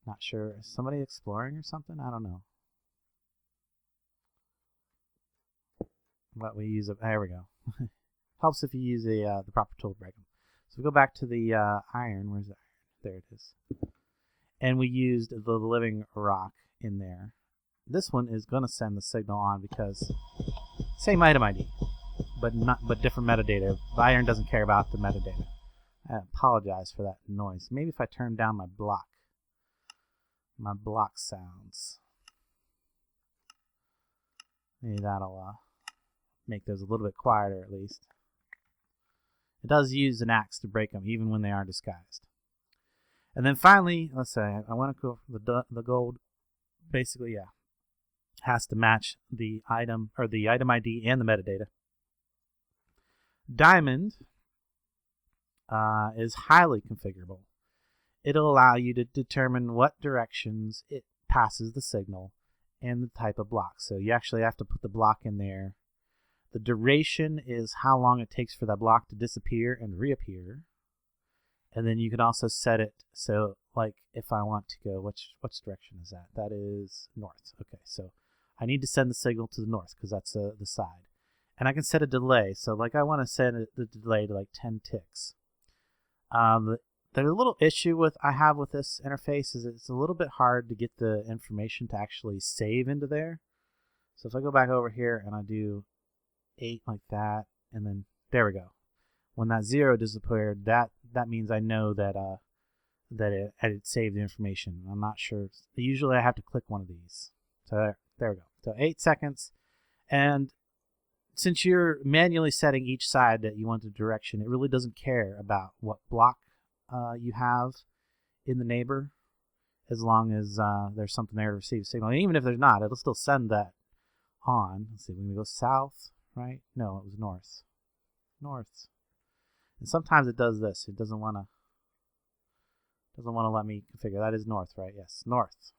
Not sure. Is somebody exploring or something? I don't know. But we use there we go. Helps if you use the proper tool to break them. So we go back to the iron. Where's the iron? There it is. And we used the living rock in there. This one is going to send the signal on because same item ID, but different metadata. The iron doesn't care about the metadata. I apologize for that noise. Maybe if I turn down my block sounds, maybe that'll make those a little bit quieter at least. It does use an axe to break them, even when they are disguised. And then finally, let's say I want to go for the gold. Basically, yeah, has to match the item, or the item ID and the metadata. Diamond is highly configurable. It'll allow you to determine what directions it passes the signal and the type of block. So you actually have to put the block in there. The duration is how long it takes for that block to disappear and reappear. And then you can also set it so, like, if I want to go, which direction is that? That is north. Okay, so I need to send the signal to the north because that's the side. And I can set a delay. So, like, I want to set the delay to like 10 ticks. The little issue I have with this interface is it's a little bit hard to get the information to actually save into there. So if I go back over here and I do 8 like that, and then there we go. When that 0 disappeared, that means I know that it saved the information. I'm not sure. Usually I have to click one of these. So there we go. So 8 seconds. And since you're manually setting each side that you want the direction, it really doesn't care about what block you have in the neighbor, as long as there's something there to receive a signal. And even if there's not, it'll still send that on. Let's see, we're going to go south, right? No, it was north. North. And sometimes it does this. It doesn't want to let me configure. That is north, right? Yes, north.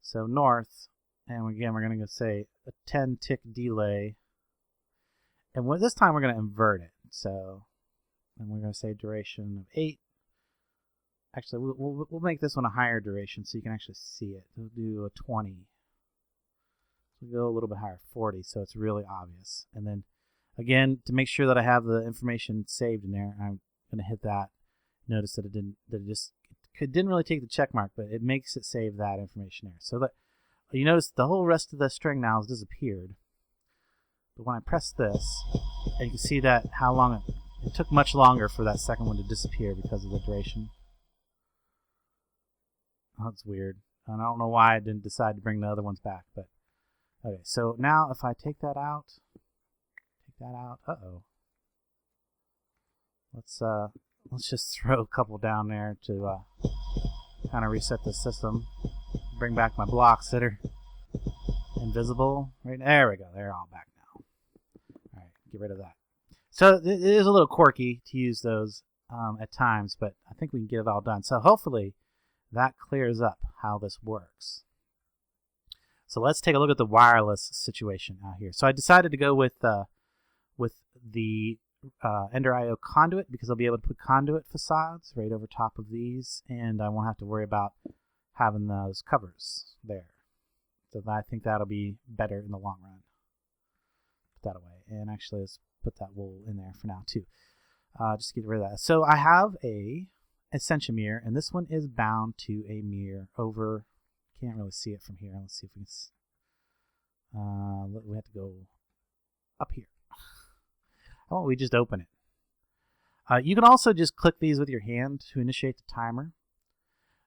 So north, and again, we're going to say a 10 tick delay. And this time we're going to invert it. So, and we're going to say duration of 8. Actually, we'll make this one a higher duration so you can actually see it. We'll do a 20. We'll go a little bit higher, 40, so it's really obvious. And then, again, to make sure that I have the information saved in there, I'm going to hit that. Notice that it didn't really take the check mark, but it makes it save that information there. So that you notice the whole rest of the string now has disappeared. But when I press this, and you can see that how long it took much longer for that second one to disappear because of the duration. Oh, that's weird. And I don't know why I didn't decide to bring the other ones back, but okay. So now if I take that out, uh-oh. Let's just throw a couple down there to kind of reset the system. Bring back my blocks that are invisible. Right there we go. They're all back now. All right, get rid of that. So it is a little quirky to use those at times, but I think we can get it all done. So hopefully that clears up how this works. So let's take a look at the wireless situation out here. So I decided to go with the Ender IO conduit because I'll be able to put conduit facades right over top of these, and I won't have to worry about having those covers there. So I think that'll be better in the long run. Put that away, and actually let's put that wool in there for now too. Just get rid of that. So I have a Ascension mirror, and this one is bound to a mirror over. Can't really see it from here. Let's see if we can. We have to go up here. How about we just open it? You can also just click these with your hand to initiate the timer.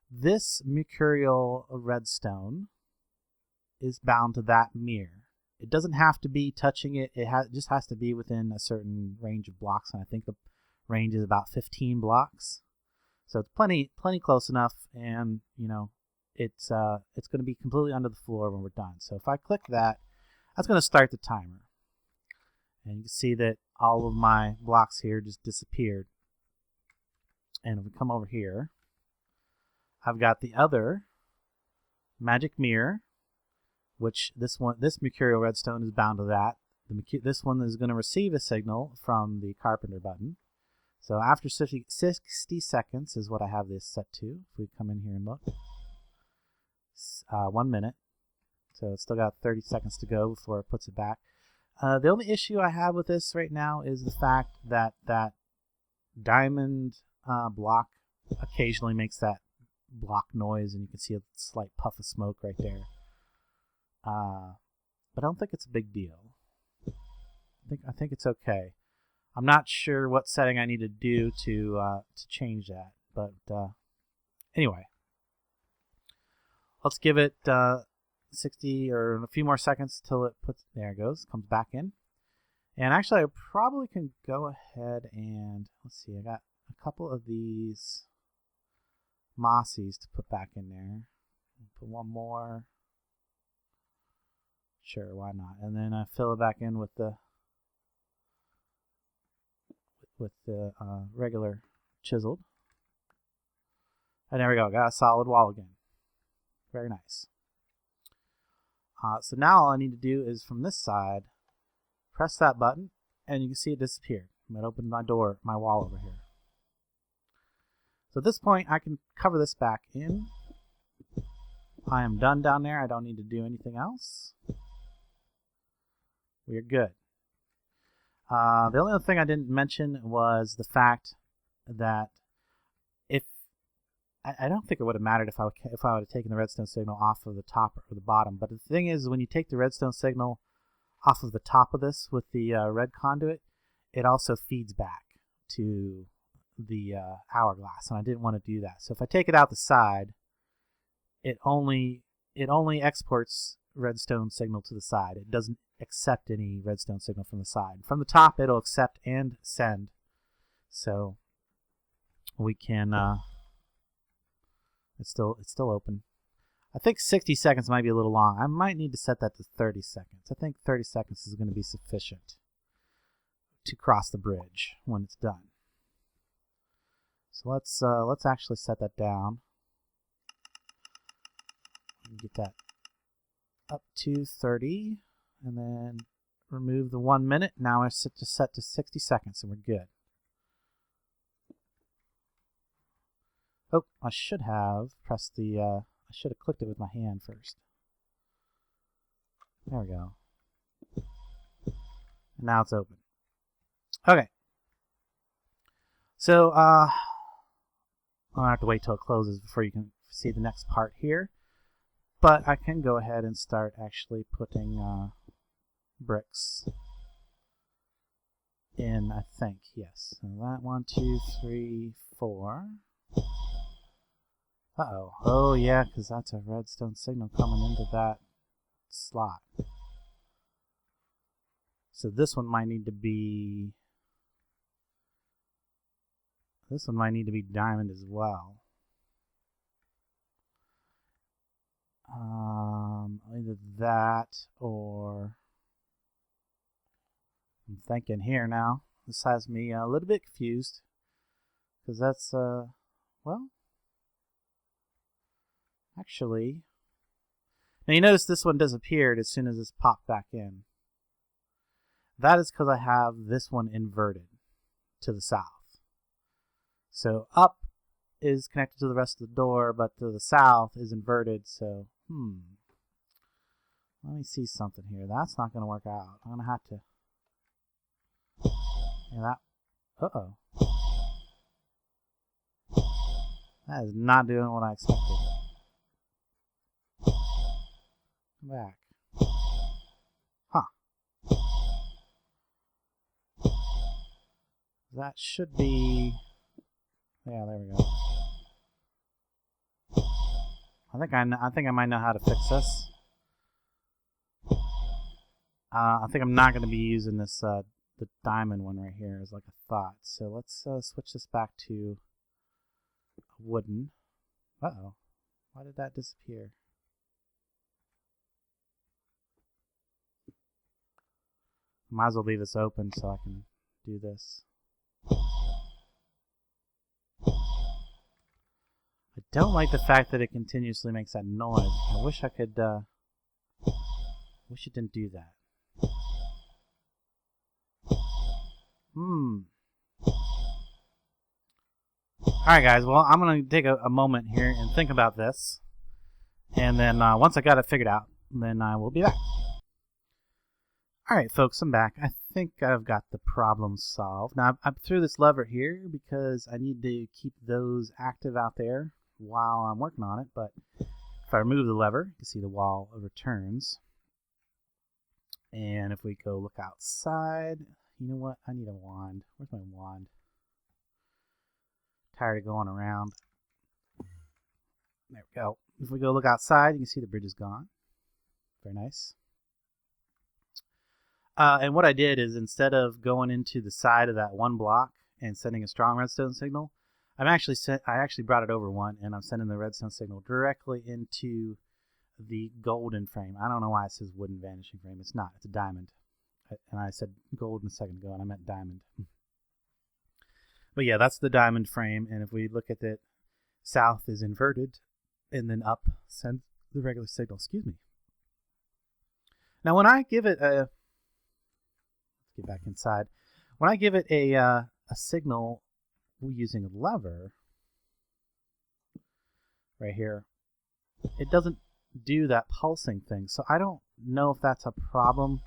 This mercurial redstone is bound to that mirror. It doesn't have to be touching it. It just has to be within a certain range of blocks, and I think the range is about 15 blocks. So it's plenty close enough, and you know, it's going to be completely under the floor when we're done. So if I click that, that's going to start the timer. And you can see that all of my blocks here just disappeared. And if we come over here, I've got the other magic mirror, which this mercurial redstone is bound to that. This one is going to receive a signal from the carpenter button. So after 60 seconds is what I have this set to. If we come in here and look, 1 minute. So it's still got 30 seconds to go before it puts it back. The only issue I have with this right now is the fact that that diamond block occasionally makes that block noise, and you can see a slight puff of smoke right there. But I don't think it's a big deal. I think it's okay. I'm not sure what setting I need to do to change that, but anyway, let's give it 60 or a few more seconds till it puts. There it goes, comes back in. And actually, I probably can go ahead and let's see. I got a couple of these mossies to put back in there. Put one more. Sure, why not? And then I fill it back in with the regular chiseled. And there we go. Got a solid wall again. Very nice. So now all I need to do is from this side, press that button, and you can see it disappeared. I'm going to open my wall over here. So at this point, I can cover this back in. I am done down there. I don't need to do anything else. We're good. The only other thing I didn't mention was the fact that I don't think it would have mattered if I would have taken the redstone signal off of the top or the bottom. But the thing is, when you take the redstone signal off of the top of this with the red conduit, it also feeds back to the hourglass, and I didn't want to do that. So if I take it out the side, it only exports redstone signal to the side. It doesn't accept any redstone signal from the side. From the top, it'll accept and send. So we can. It's still open. I think 60 seconds might be a little long. I might need to set that to 30 seconds. I think 30 seconds is going to be sufficient to cross the bridge when it's done. So let's actually set that down. Get that up to 30, and then remove the 1 minute. Now it's set to 60 seconds, and we're good. Oh, I should have pressed the. I should have clicked it with my hand first. There we go. And now it's open. Okay. So I'll have to wait till it closes before you can see the next part here. But I can go ahead and start actually putting bricks in, I think, yes. So that 1, 2, 3, 4. Uh-oh. Oh, yeah, because that's a redstone signal coming into that slot. So this one might need to be... This one might need to be diamond as well. Either that or... I'm thinking here now. This has me a little bit confused. Because that's, well... Actually... Now you notice this one disappeared as soon as it's popped back in. That is because I have this one inverted to the south. So up is connected to the rest of the door, but to the south is inverted, so, let me see something here. That's not going to work out. I'm going to have to... Yeah, that... Uh-oh. That is not doing what I expected. Come back. Huh. That should be... Yeah, there we go. I think I might know how to fix this. I think I'm not going to be using this the diamond one right here as like a thought. So let's switch this back to wooden. Uh-oh. Why did that disappear? Might as well leave this open so I can do this. I don't like the fact that it continuously makes that noise. I wish I could, wish it didn't do that. Alright guys, well I'm going to take a moment here and think about this. And then once I got it figured out, then I will be back. Alright folks, I'm back. I think I've got the problem solved. Now I threw this lever here because I need to keep those active out there while I'm working on it, but if I remove the lever, you can see the wall returns. And if we go look outside, you know what? I need a wand. Where's my wand? Tired of going around. There we go. If we go look outside, you can see the bridge is gone. Very nice. And what I did is instead of going into the side of that one block and sending a strong redstone signal, I actually brought it over one, and I'm sending the redstone signal directly into the golden frame. I don't know why it says wooden vanishing frame. It's not. It's a diamond. And I said golden a second ago, and I meant diamond. But yeah, that's the diamond frame, and if we look at it, south is inverted, and then up sends the regular signal. Excuse me. Now when I give it a... Let's get back inside. When I give it a signal using a lever right here, it doesn't do that pulsing thing. So I don't know if that's a problem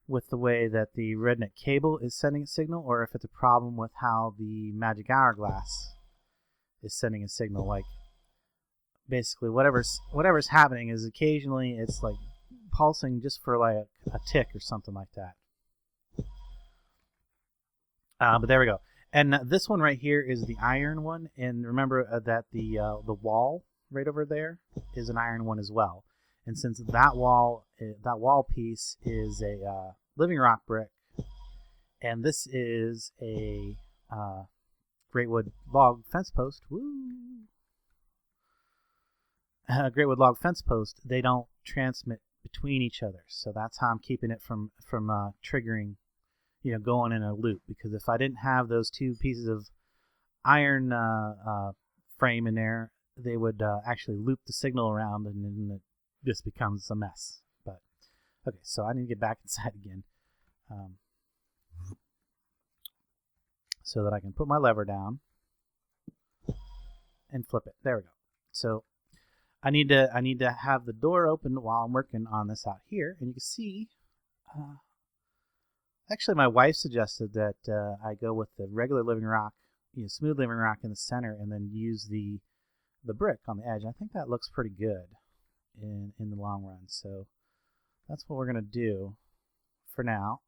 with the way that the redneck cable is sending a signal, or if it's a problem with how the magic hourglass is sending a signal. Like basically whatever's happening is occasionally it's like pulsing just for like a tick or something like that. But there we go. And this one right here is the iron one. And remember that the wall right over there is an iron one as well. And since that wall piece is a living rock brick, and this is a great wood log fence post. Woo! Great wood log fence post. They don't transmit between each other, so that's how I'm keeping it from triggering, going in a loop. Because if I didn't have those two pieces of iron frame in there, they would actually loop the signal around, and then it just becomes a mess. But okay, so I need to get back inside again, so that I can put my lever down and flip it. There we go. So I need to have the door open while I'm working on this out here, and you can see. Actually, my wife suggested that I go with the regular living rock, smooth living rock in the center, and then use the brick on the edge. I think that looks pretty good in the long run. So that's what we're gonna do for now.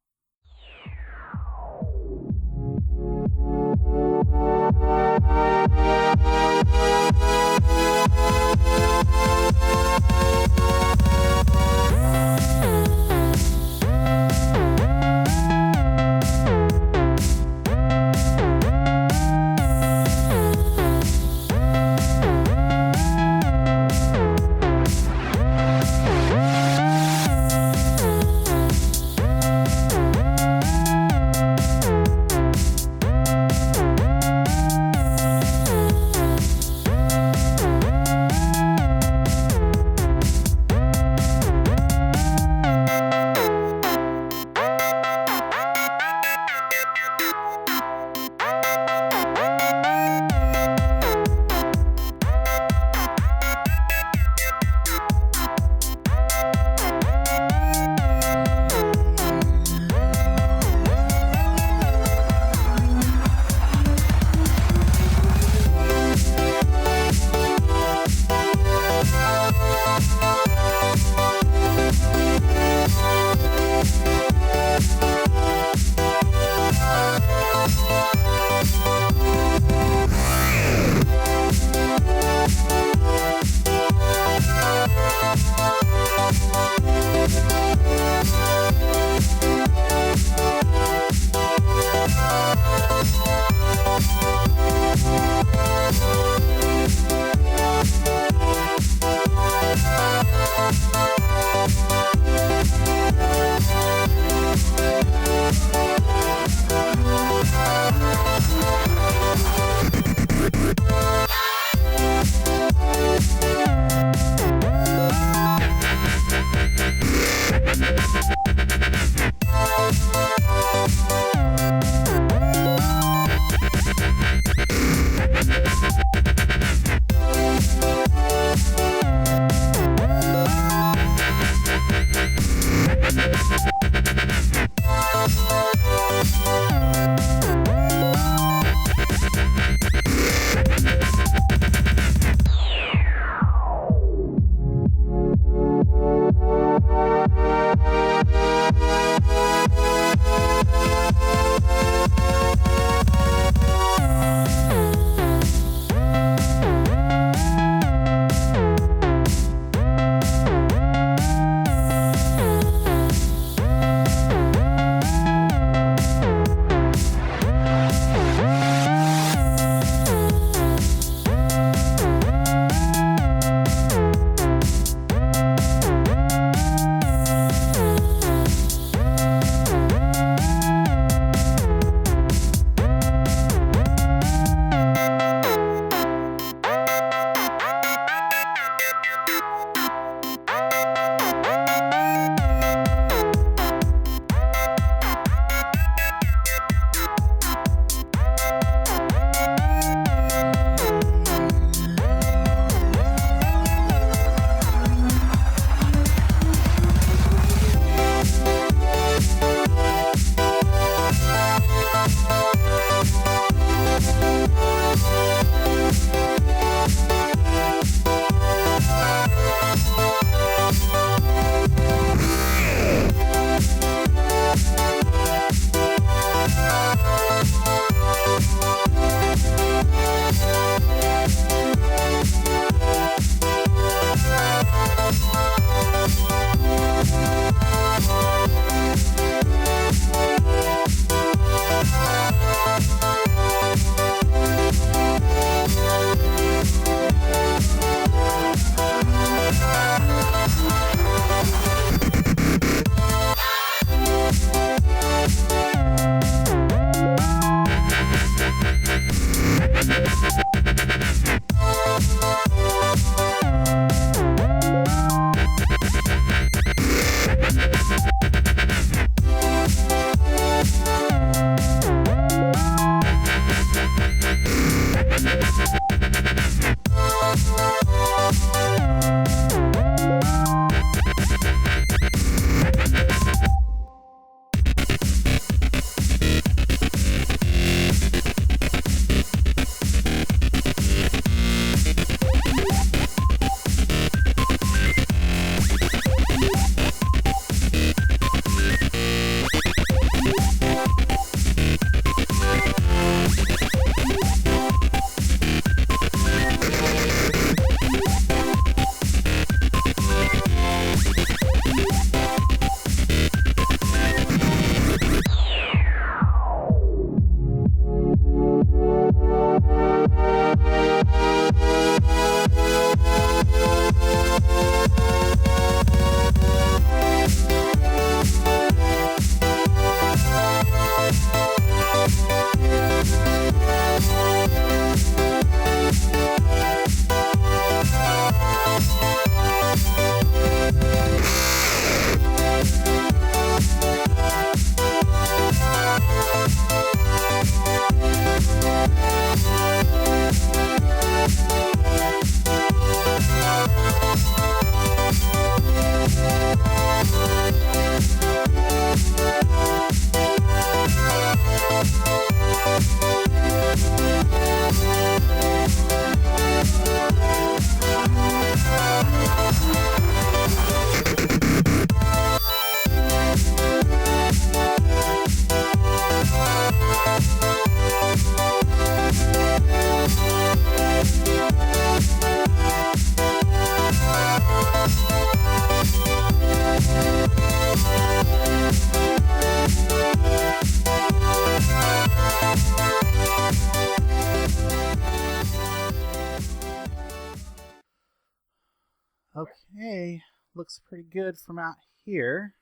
looks pretty good from out here.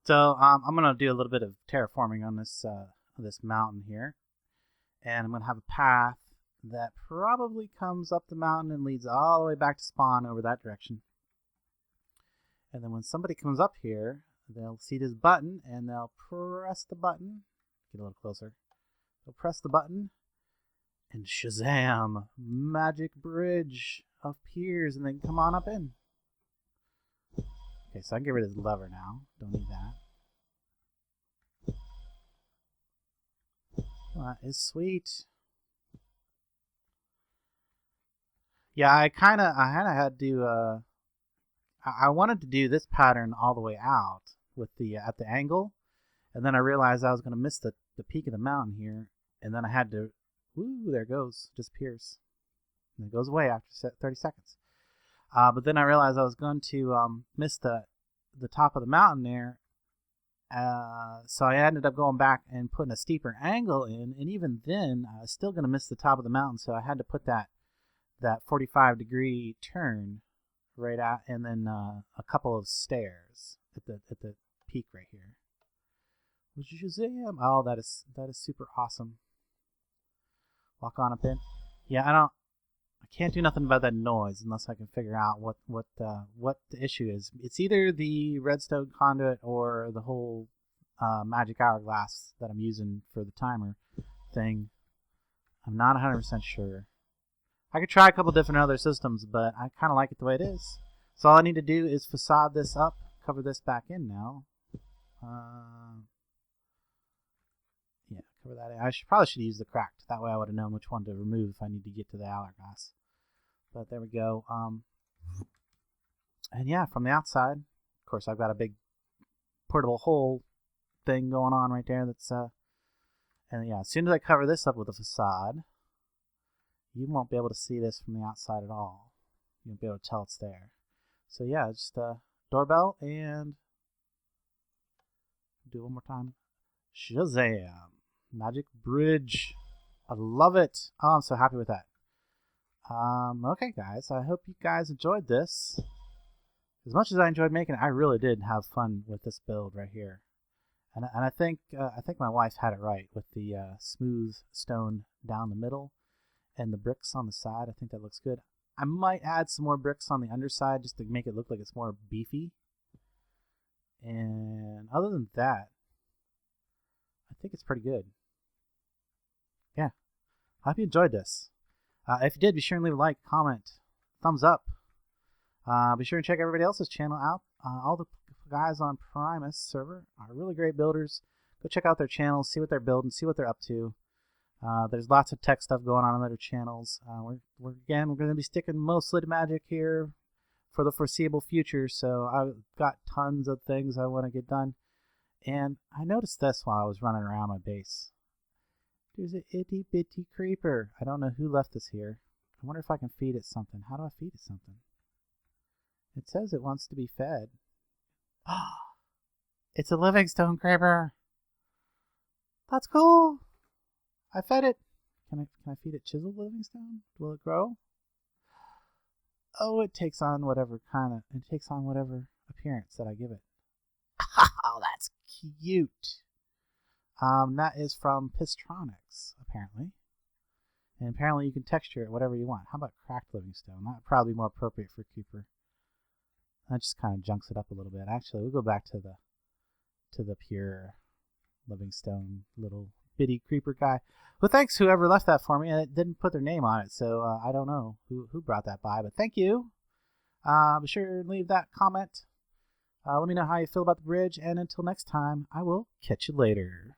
So I'm gonna do a little bit of terraforming on this mountain here, and I'm gonna have a path that probably comes up the mountain and leads all the way back to spawn over that direction. And then when somebody comes up here, they'll see this button and they'll press the button. Get a little closer. They'll press the button, and shazam! Magic bridge appears, and then come on up in. Okay, so I can get rid of this lever now. Don't need that. Well, that is sweet. Yeah, I kind of had to. I wanted to do this pattern all the way out with the at the angle, and then I realized I was going to miss the peak of the mountain here, and then I had to. Woo! There it goes. Disappears. And it goes away after 30 seconds. But then I realized I was going to miss the top of the mountain there. So I ended up going back and putting a steeper angle in, and even then I was still going to miss the top of the mountain, so I had to put that 45-degree turn right out, and then a couple of stairs at the peak right here. Oh, that is super awesome. Walk on up in. Yeah, I can't do nothing about that noise unless I can figure out what the issue is. It's either the redstone conduit or the whole magic hourglass that I'm using for the timer thing. I'm not 100% sure. I could try a couple different other systems, but I kind of like it the way it is. So all I need to do is facade this up, cover this back in now. Yeah, cover that in. I probably should use the cracked. That way I would have known which one to remove if I need to get to the hourglass. But there we go. And yeah, from the outside, of course, I've got a big portable hole thing going on right there. That's and yeah, as soon as I cover this up with a facade, you won't be able to see this from the outside at all. You won't be able to tell it's there. So yeah, just doorbell and do it one more time. Shazam! Magic bridge. I love it. Oh, I'm so happy with that. Okay, guys. I hope you guys enjoyed this. As much as I enjoyed making it, I really did have fun with this build right here. And I think my wife had it right with the smooth stone down the middle and the bricks on the side. I think that looks good. I might add some more bricks on the underside just to make it look like it's more beefy. And other than that, I think it's pretty good. Yeah. I hope you enjoyed this. If you did, be sure and leave a like, comment, thumbs up. Be sure and check everybody else's channel out. All the guys on Primus server are really great builders. Go check out their channels, see what they're building, see what they're up to. There's lots of tech stuff going on their channels. We're going to be sticking mostly to magic here for the foreseeable future. So I've got tons of things I want to get done. And I noticed this while I was running around my base. There's an itty bitty creeper. I don't know who left this here. I wonder if I can feed it something. How do I feed it something? It says it wants to be fed. It's a livingstone creeper. That's cool. I fed it. Can I feed it chiseled livingstone? Will it grow? Oh, it takes on whatever appearance that I give it. Oh, that's cute. That is from Pistronics, apparently. And apparently you can texture it whatever you want. How about cracked livingstone? That would probably be more appropriate for creeper. That just kind of junks it up a little bit. Actually, we'll go back to the pure livingstone little bitty creeper guy. Well, thanks whoever left that for me. It didn't put their name on it, so I don't know who brought that by, but thank you. Be sure to leave that comment. Let me know how you feel about the bridge, and until next time, I will catch you later.